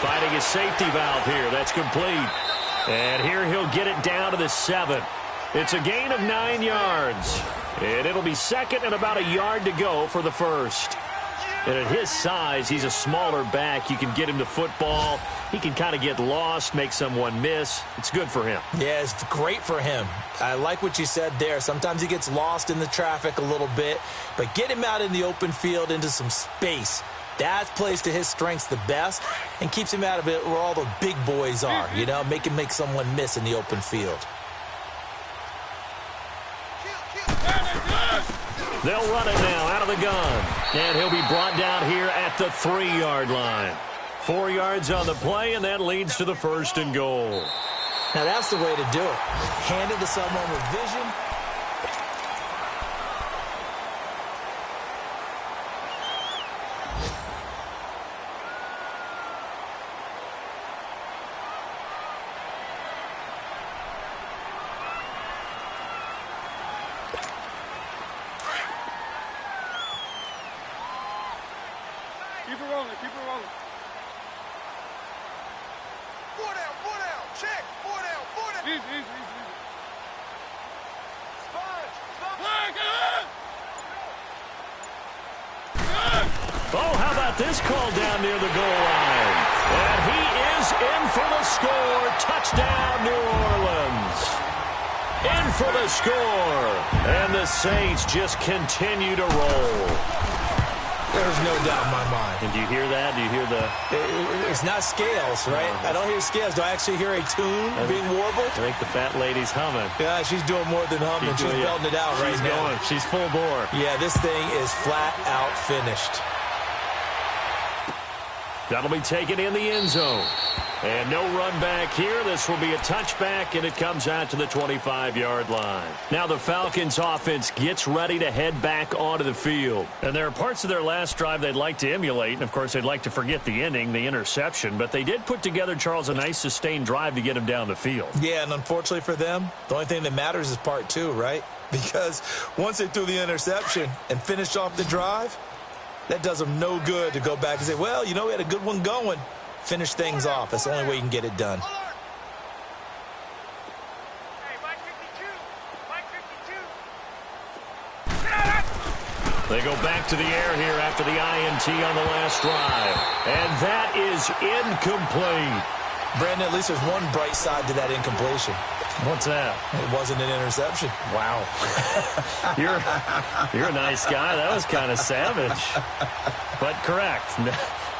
finding his safety valve here. That's complete. And here he'll get it down to the 7. It's a gain of 9 yards. And it'll be second and about a yard to go for the first. And at his size, he's a smaller back. You can get him to football. He can kind of get lost, make someone miss. It's good for him. Yeah, it's great for him. I like what you said there. Sometimes he gets lost in the traffic a little bit. But get him out in the open field into some space. That plays to his strengths the best and keeps him out of it where all the big boys are, you know, make him make someone miss in the open field. They'll run it now out of the gun. And he'll be brought down here at the 3-yard line. 4 yards on the play, and that leads to the 1st and goal. Now that's the way to do it. Hand it to someone with vision. Keep it rolling, keep it rolling. 4 down, check. 4 down. Easy. Sponge. Oh, how about this call down near the goal line? And he is in for the score. Touchdown, New Orleans. In for the score. And the Saints just continue to roll. There's no doubt in my mind. And do you hear that? Do you hear the... It's not scales, right? I don't hear scales. Do I actually hear a tune being warbled? I think the fat lady's humming. Yeah, she's doing more than humming. She's belting it out right now. She's going. She's full bore. Yeah, this thing is flat out finished. That'll be taken in the end zone. And no run back here. This will be a touchback, and it comes out to the 25-yard line. Now the Falcons offense gets ready to head back onto the field. And there are parts of their last drive they'd like to emulate. And, of course, they'd like to forget the ending, the interception. But they did put together, Charles, a nice sustained drive to get him down the field. Yeah, and unfortunately for them, the only thing that matters is part 2, right? Because once they threw the interception and finished off the drive, that does them no good to go back and say, well, you know, we had a good one going. Finish things off. That's the only way you can get it done. Hey, Mike 52. They go back to the air here after the INT on the last drive. And that is incomplete. Brandon, at least there's one bright side to that incompletion. What's that? It wasn't an interception. Wow. You're a nice guy. That was kind of savage. But correct.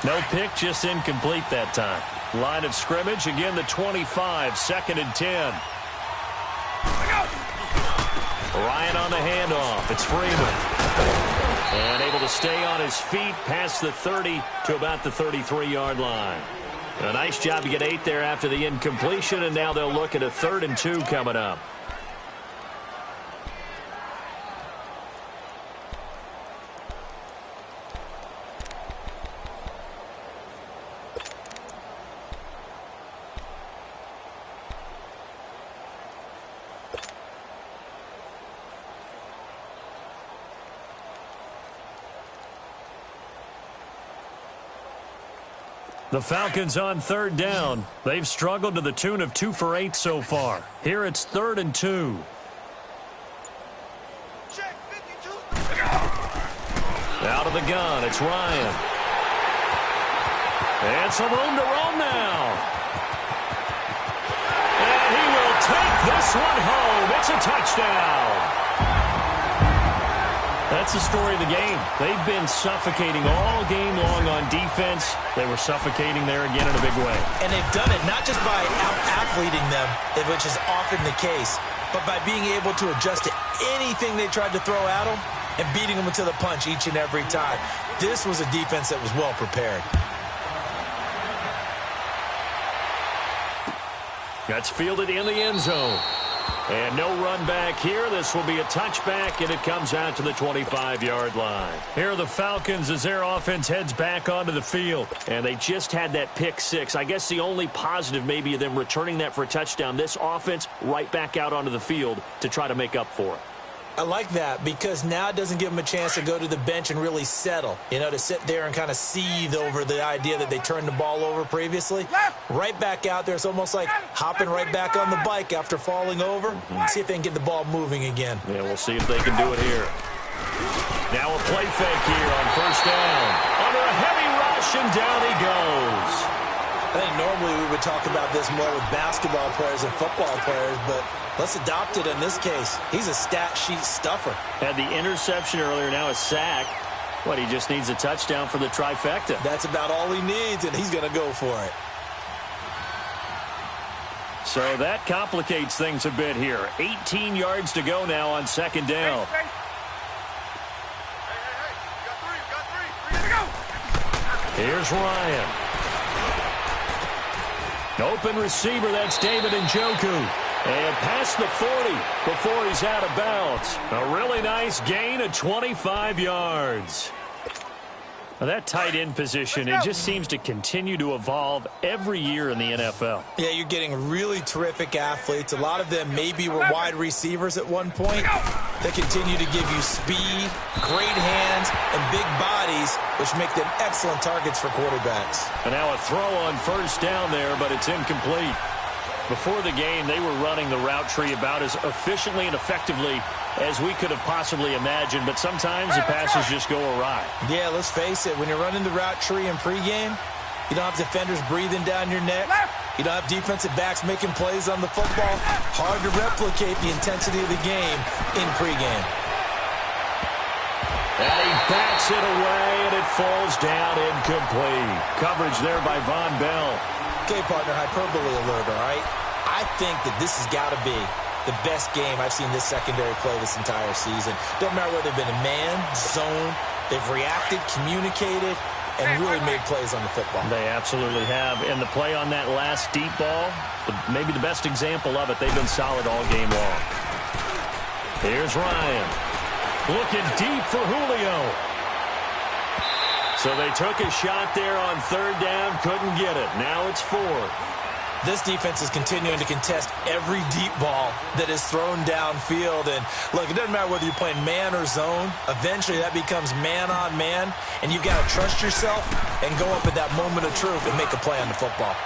No pick, just incomplete that time. Line of scrimmage, again the 25, 2nd and 10. Ryan on the handoff. It's Freeman. And able to stay on his feet past the 30 to about the 33-yard line. A nice job to get 8 there after the incompletion, and now they'll look at a 3rd and 2 coming up. The Falcons on 3rd down. They've struggled to the tune of 2 for 8 so far. Here it's 3rd and 2. Check 52. Out of the gun, it's Ryan. And some room to roam now. And he will take this one home. It's a touchdown. That's the story of the game. They've been suffocating all game long on defense. They were suffocating there again in a big way. And they've done it not just by out-athleting them, which is often the case, but by being able to adjust to anything they tried to throw at them and beating them into the punch each and every time. This was a defense that was well prepared. That's fielded in the end zone. And no run back here. This will be a touchback, and it comes out to the 25-yard line. Here are the Falcons as their offense heads back onto the field. And they just had that pick six. I guess the only positive maybe of them returning that for a touchdown. This offense right back out onto the field to try to make up for it. I like that because now it doesn't give them a chance to go to the bench and really settle, to sit there and kind of seethe over the idea that they turned the ball over previously. Right back out there. It's almost like hopping right back on the bike after falling over. See if they can get the ball moving again. Yeah, we'll see if they can do it here. Now a play fake here on first down. Under a heavy rush, and down he goes. I think normally we would talk about this more with basketball players and football players, but let's adopt it in this case. He's a stat sheet stuffer. Had the interception earlier, now a sack. What, he just needs a touchdown for the trifecta. That's about all he needs, and he's going to go for it. So that complicates things a bit here. 18 yards to go now on second down. Hey, you got three. Here we go. Here's Ryan. Open receiver, that's David Njoku. And past the 40 before he's out of bounds. A really nice gain of 25 yards. Now that tight end position, it just seems to continue to evolve every year in the NFL. Yeah, you're getting really terrific athletes. A lot of them maybe were wide receivers at one point. They continue to give you speed, great hands, and big bodies, which make them excellent targets for quarterbacks. And now a throw on first down there, but it's incomplete. Before the game, they were running the route tree about as efficiently and effectively as we could have possibly imagined, but sometimes the passes just go awry. Yeah, let's face it. When you're running the route tree in pregame, you don't have defenders breathing down your neck. You don't have defensive backs making plays on the football. Hard to replicate the intensity of the game in pregame. And he backs it away, and it falls down incomplete. Coverage there by Von Bell. Okay, partner, hyperbole alert, all right? I think that this has got to be the best game I've seen this secondary play this entire season. Doesn't matter whether they've been a man, zone, they've reacted, communicated, and really made plays on the football. They absolutely have. And the play on that last deep ball, maybe the best example of it, they've been solid all game long. Here's Ryan. Looking deep for Julio. So they took a shot there on third down, couldn't get it. Now it's fourth. This defense is continuing to contest every deep ball that is thrown downfield. And, look, it doesn't matter whether you're playing man or zone. Eventually that becomes man on man, and you've got to trust yourself and go up at that moment of truth and make a play on the football.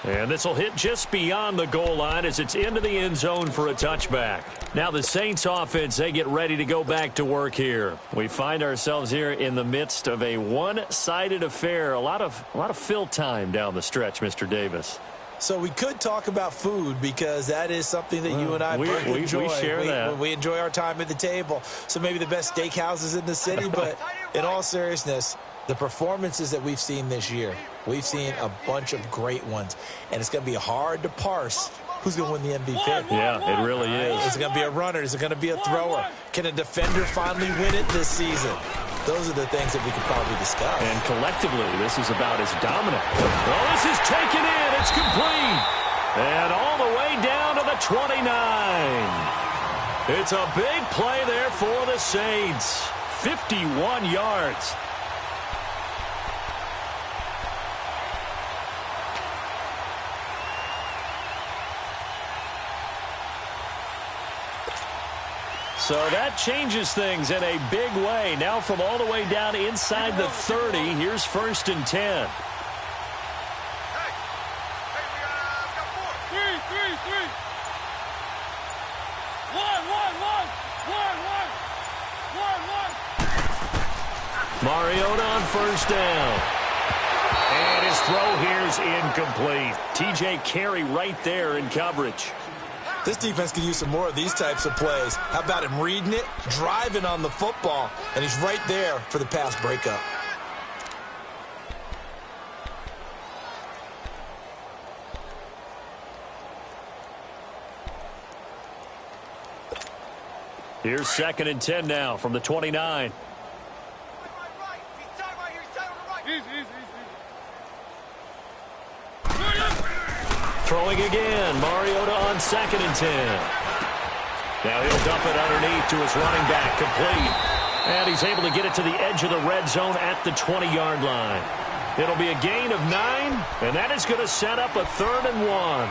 And this will hit just beyond the goal line as it's into the end zone for a touchback. Now the Saints offense, they get ready to go back to work here. We find ourselves here in the midst of a one-sided affair. A lot of fill time down the stretch, Mr. Davis. So we could talk about food because that is something that you and I both enjoy. We share that. We enjoy our time at the table. So maybe the best steakhouses in the city, but in all seriousness, the performances that we've seen this year, we've seen a bunch of great ones, and it's going to be hard to parse who's going to win the MVP. Yeah, it really is. Is it going to be a runner? Is it going to be a thrower? Can a defender finally win it this season? Those are the things that we could probably discuss. And collectively, this is about as dominant. Well, this is taken in. It's complete. And all the way down to the 29. It's a big play there for the Saints. 51 yards. So that changes things in a big way. Now from all the way down inside the 30, here's 1st and 10. Hey, we got four. Three. One. Mariota on first down. And his throw here's incomplete. TJ Carey right there in coverage. This defense could use some more of these types of plays. How about him reading it, driving on the football, and he's right there for the pass breakup. Here's 2nd and 10 now from the 29. Throwing again. Mariota on 2nd and 10. Now he'll dump it underneath to his running back. Complete. And he's able to get it to the edge of the red zone at the 20-yard line. It'll be a gain of 9, and that is going to set up a 3rd and 1.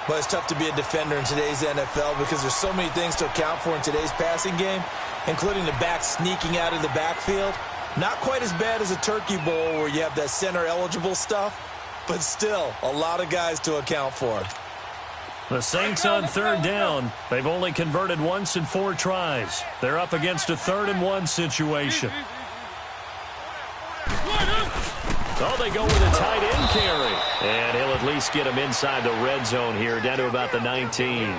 But it's tough to be a defender in today's NFL because there's so many things to account for in today's passing game, including the back sneaking out of the backfield. Not quite as bad as a turkey bowl where you have that center-eligible stuff, but still a lot of guys to account for. The Saints on 3rd down. They've only converted once in 4 tries. They're up against a 3rd and 1 situation. Oh, they go with a tight end carry. And he'll at least get him inside the red zone here, down to about the 19.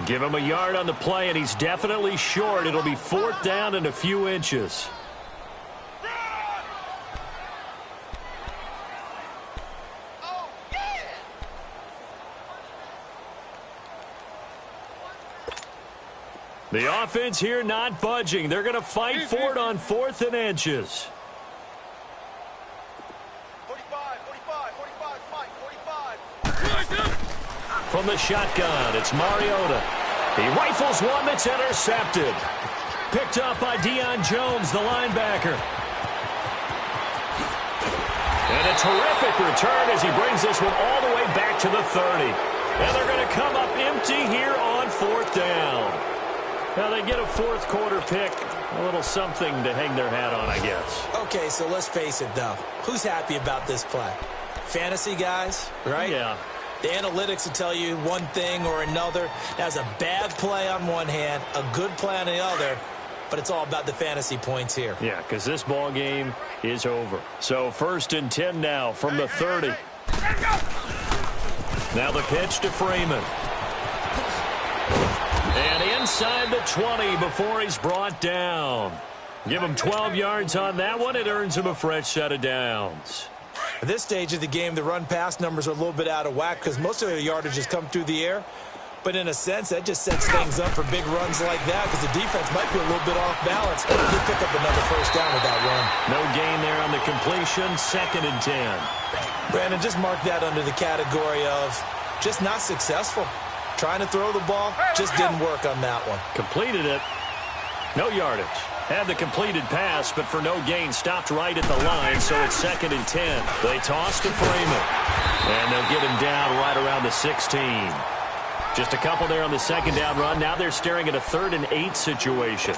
Give him a yard on the play, and he's definitely short. It'll be 4th down and a few inches. The offense here not budging. They're going to fight for it on 4th and inches. 45, 45, 45, 45. From the shotgun, it's Mariota. He rifles one that's intercepted. Picked up by Deion Jones, the linebacker. And a terrific return as he brings this one all the way back to the 30. And they're going to come up empty here on 4th down. Now they get a 4th quarter pick. A little something to hang their hat on, I guess. Okay, so let's face it, though. Who's happy about this play? Fantasy guys, right? Yeah. The analytics will tell you one thing or another. That's a bad play on one hand, a good play on the other, but it's all about the fantasy points here. Yeah, because this ball game is over. So 1st and 10 now from the 30. Now the pitch to Freeman. And inside the 20 before he's brought down. Give him 12 yards on that one. It earns him a fresh set of downs. At this stage of the game, the run-pass numbers are a little bit out of whack because most of their yardage has come through the air. But in a sense, that just sets things up for big runs like that because the defense might be a little bit off balance. They pick up another 1st down with that run. No gain there on the completion. 2nd and 10. Brandon, just mark that under the category of just not successful. Trying to throw the ball, just didn't work on that one. Completed it. No yardage. Had the completed pass, but for no gain, stopped right at the line, so it's 2nd and 10. They toss to Freeman. And they'll get him down right around the 16. Just a couple there on the 2nd down run. Now they're staring at a 3rd and 8 situation.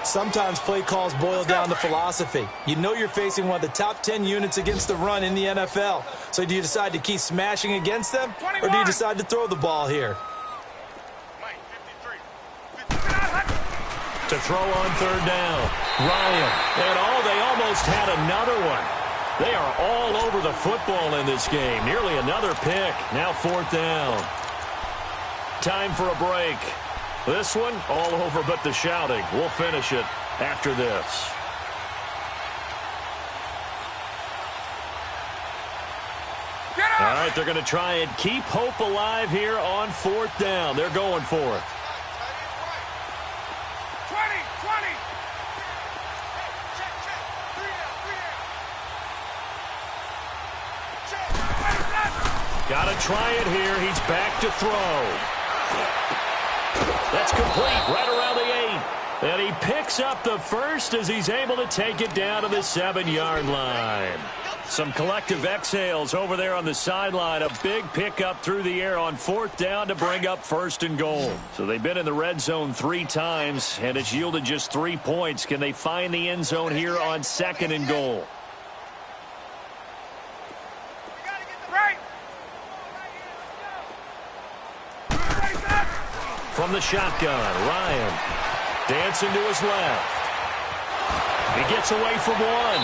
Sometimes play calls boil down to philosophy. You know you're facing one of the top 10 units against the run in the NFL. So do you decide to keep smashing against them, or do you decide to throw the ball here? To throw on 3rd down. Ryan. And they almost had another one. They are all over the football in this game. Nearly another pick. Now 4th down. Time for a break. This one all over but the shouting. We'll finish it after this. All right, they're going to try and keep hope alive here on 4th down. They're going for it. 20. Got to try it here. He's back to throw. That's complete right around the 8. And he picks up the 1st as he's able to take it down to the 7-yard line. Some collective exhales over there on the sideline. A big pickup through the air on 4th down to bring up 1st and goal. So they've been in the red zone 3 times, and it's yielded just 3 points. Can they find the end zone here on 2nd and goal? From the shotgun, Ryan dancing to his left. He gets away from one.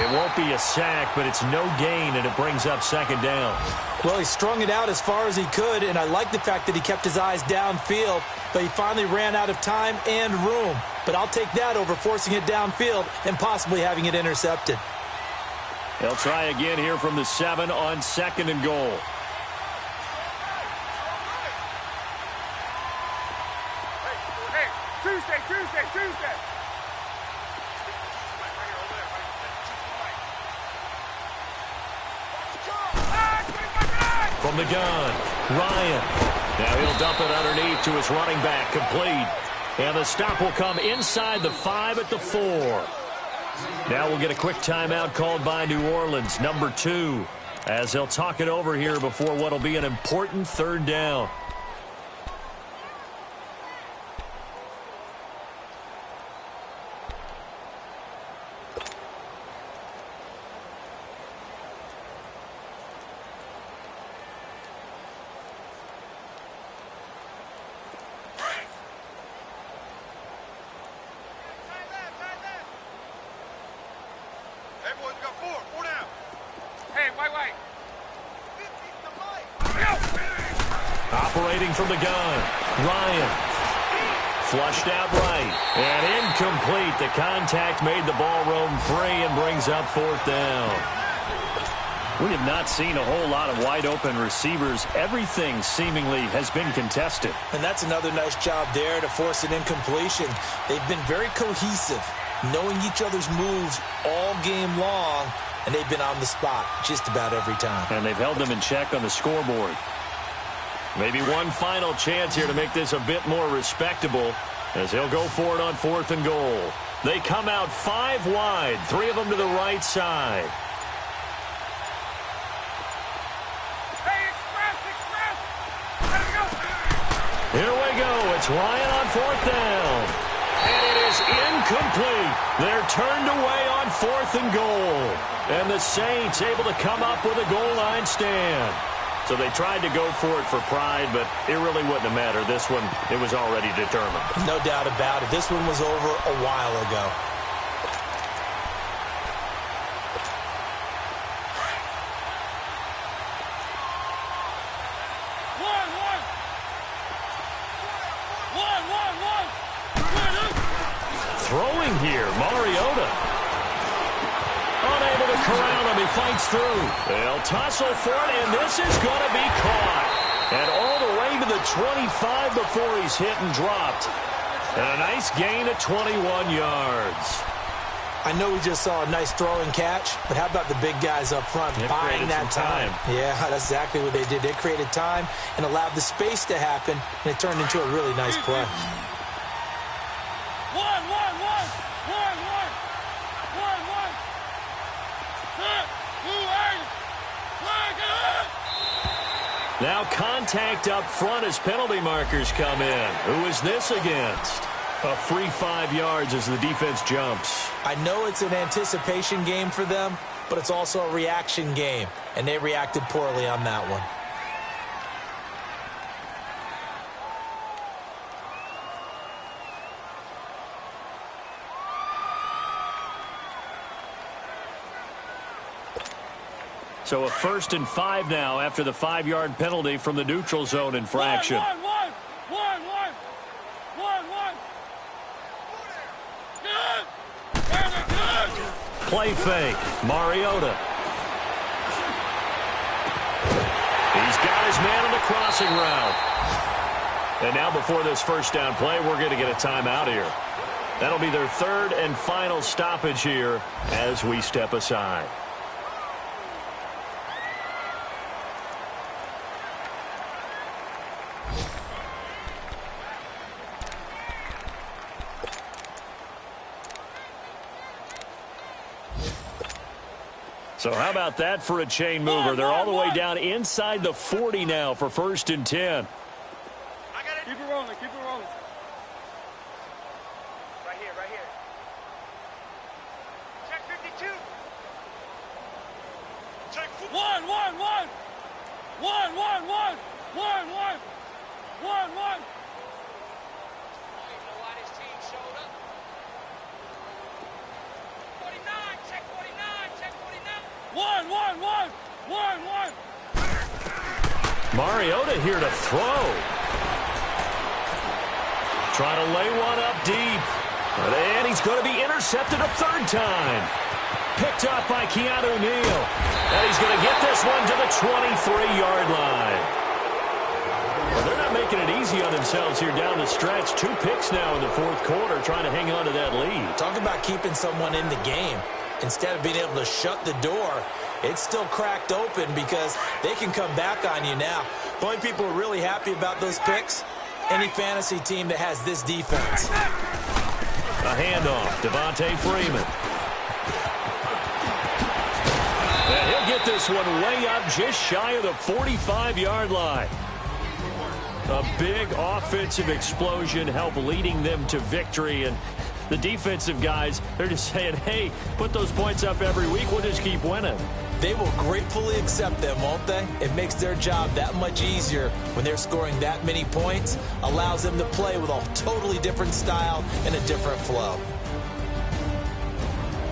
It won't be a sack, but it's no gain, and it brings up 2nd down. Well, he strung it out as far as he could, and I like the fact that he kept his eyes downfield, but he finally ran out of time and room. But I'll take that over forcing it downfield and possibly having it intercepted. They'll try again here from the 7 on 2nd and goal. Tuesday. From from the gun. Ryan. Now he'll dump it underneath to his running back. Complete. And the stop will come inside the 5 at the 4. Now we'll get a quick timeout called by New Orleans, number 2, as they'll talk it over here before what will be an important 3rd down. Operating from the gun, Ryan. Flushed out right. And incomplete. The contact made the ball roam free and brings up 4th down. We have not seen a whole lot of wide-open receivers. Everything seemingly has been contested. And that's another nice job there to force an incompletion. They've been very cohesive, knowing each other's moves all game long, and they've been on the spot just about every time. And they've held them in check on the scoreboard. Maybe one final chance here to make this a bit more respectable as he'll go for it on 4th and goal. They come out 5 wide, 3 of them to the right side. Hey, express! Let it go! Here we go. It's Ryan on 4th down. And it is incomplete. They're turned away on 4th and goal. And the Saints able to come up with a goal line stand. So they tried to go for it for pride, but it really wouldn't have mattered. This one, it was already determined. No doubt about it. This one was over a while ago. Throwing here, Mariota. Unable to corral him, he fights through. They'll tussle for it, and this is going to be caught. And all the way to the 25 before he's hit and dropped. And a nice gain of 21 yards. I know we just saw a nice throwing catch, but how about the big guys up front buying that time? Yeah, that's exactly what they did. They created time and allowed the space to happen, and it turned into a really nice play. Now contact up front as penalty markers come in. Who is this against? A free 5 yards as the defense jumps. I know it's an anticipation game for them, but it's also a reaction game, and they reacted poorly on that one. So a 1st and 5 now after the 5-yard penalty from the neutral zone infraction. One. Play fake. Mariota. He's got his man on the crossing route. And now before this 1st down play, we're going to get a timeout here. That'll be their 3rd and final stoppage here as we step aside. So how about that for a chain mover? They're all the way down inside the 40 now for 1st and 10. I got it. Keep it rolling. Right here. Check 52. Check 1. Mariota here to throw. Trying to lay one up deep. And he's going to be intercepted a 3rd time. Picked up by Keanu Neal. And he's going to get this one to the 23-yard line. Well, they're not making it easy on themselves here down the stretch. 2 picks now in the 4th quarter trying to hang on to that lead. Talk about keeping someone in the game. instead of being able to shut the door, it's still cracked open because they can come back on you now. The only people who are really happy about those picks, any fantasy team that has this defense. A handoff, Devontae Freeman. And he'll get this one way up just shy of the 45-yard line. A big offensive explosion helped leading them to victory. And the defensive guys, they're just saying, hey, put those points up every week. We'll just keep winning. They will gratefully accept them, won't they? It makes their job that much easier when they're scoring that many points. Allows them to play with a totally different style and a different flow.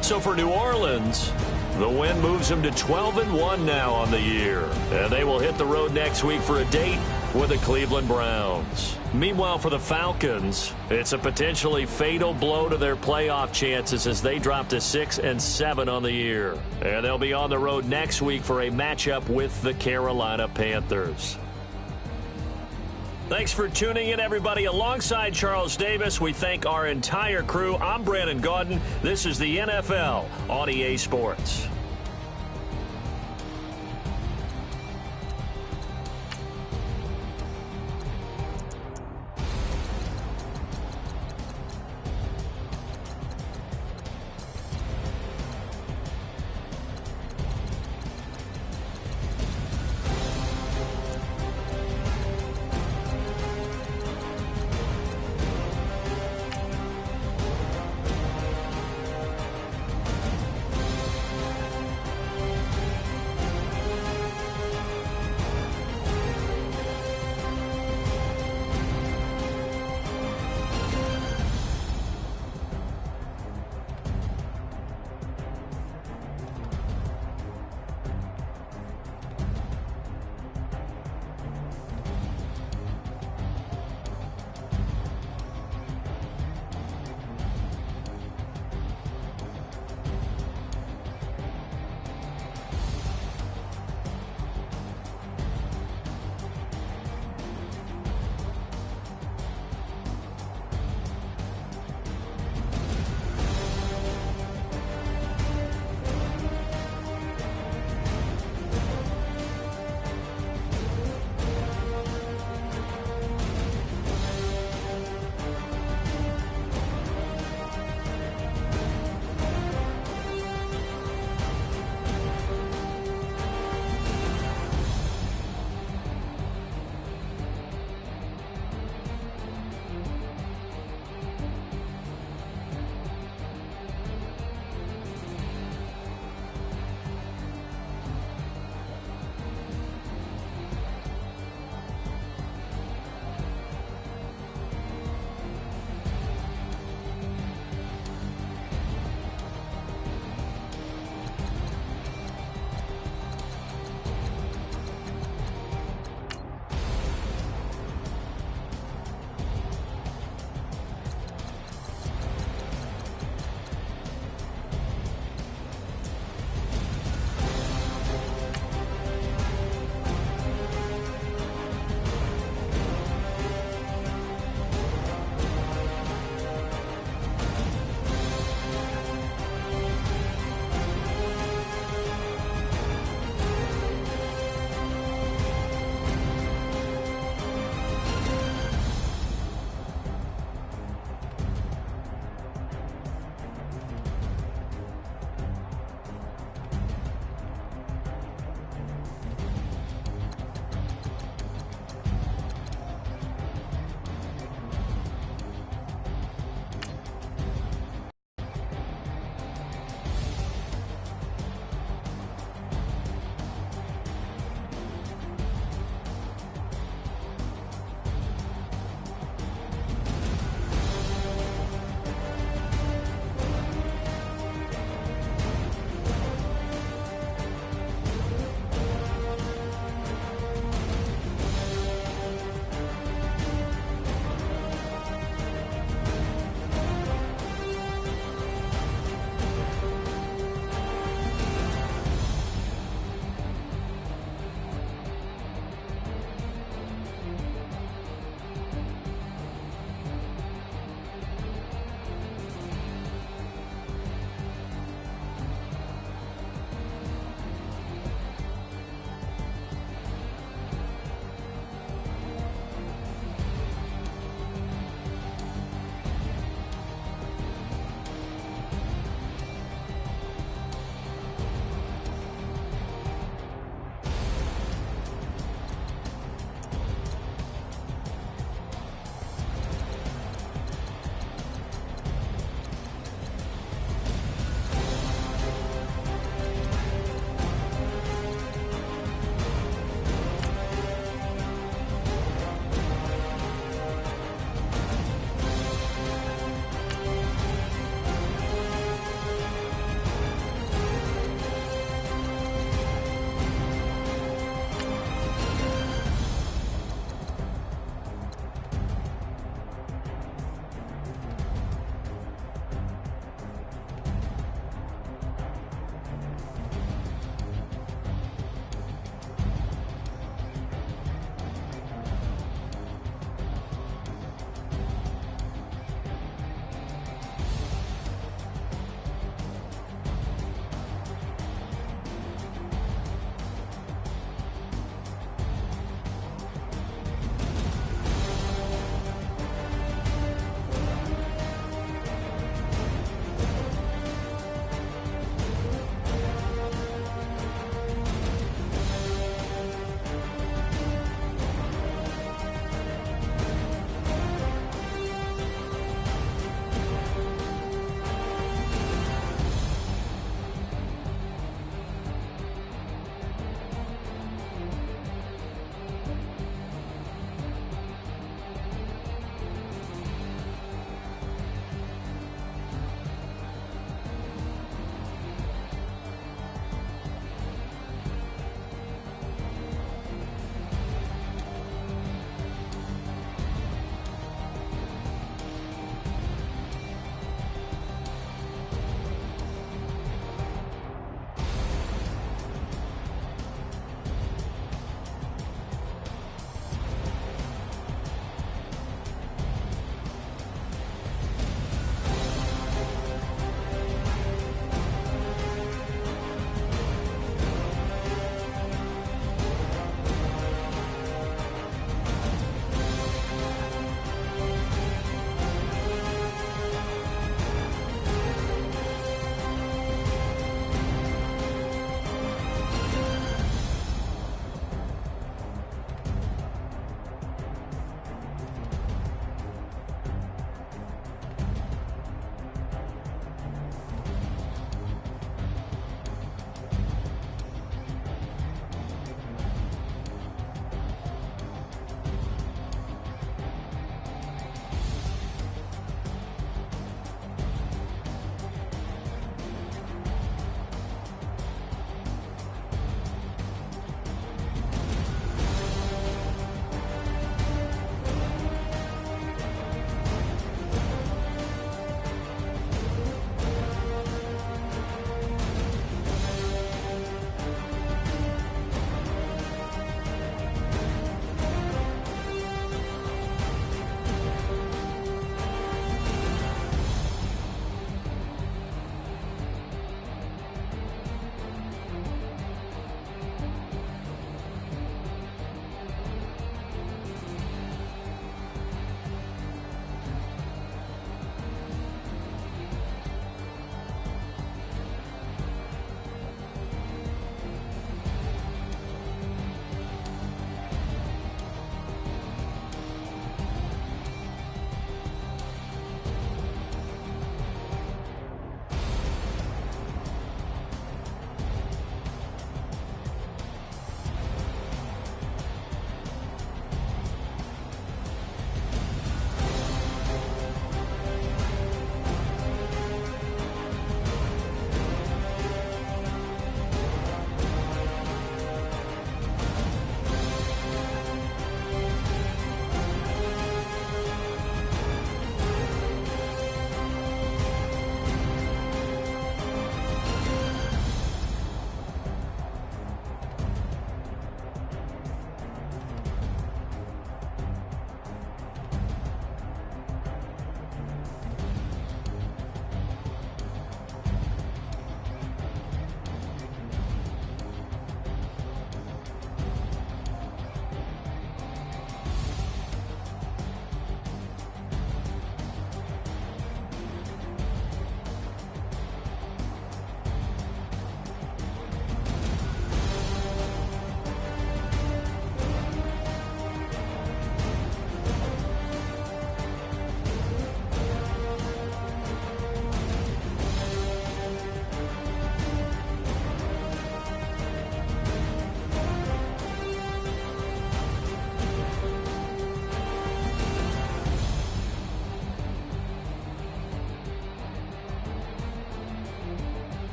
So for New Orleans, the win moves them to 12-1 now on the year. And they will hit the road next week for a date with the Cleveland Browns. Meanwhile, for the Falcons, it's a potentially fatal blow to their playoff chances as they drop to 6-7 on the year. And they'll be on the road next week for a matchup with the Carolina Panthers. Thanks for tuning in, everybody. Alongside Charles Davis, we thank our entire crew. I'm Brandon Gaudin. This is the NFL on EA Sports.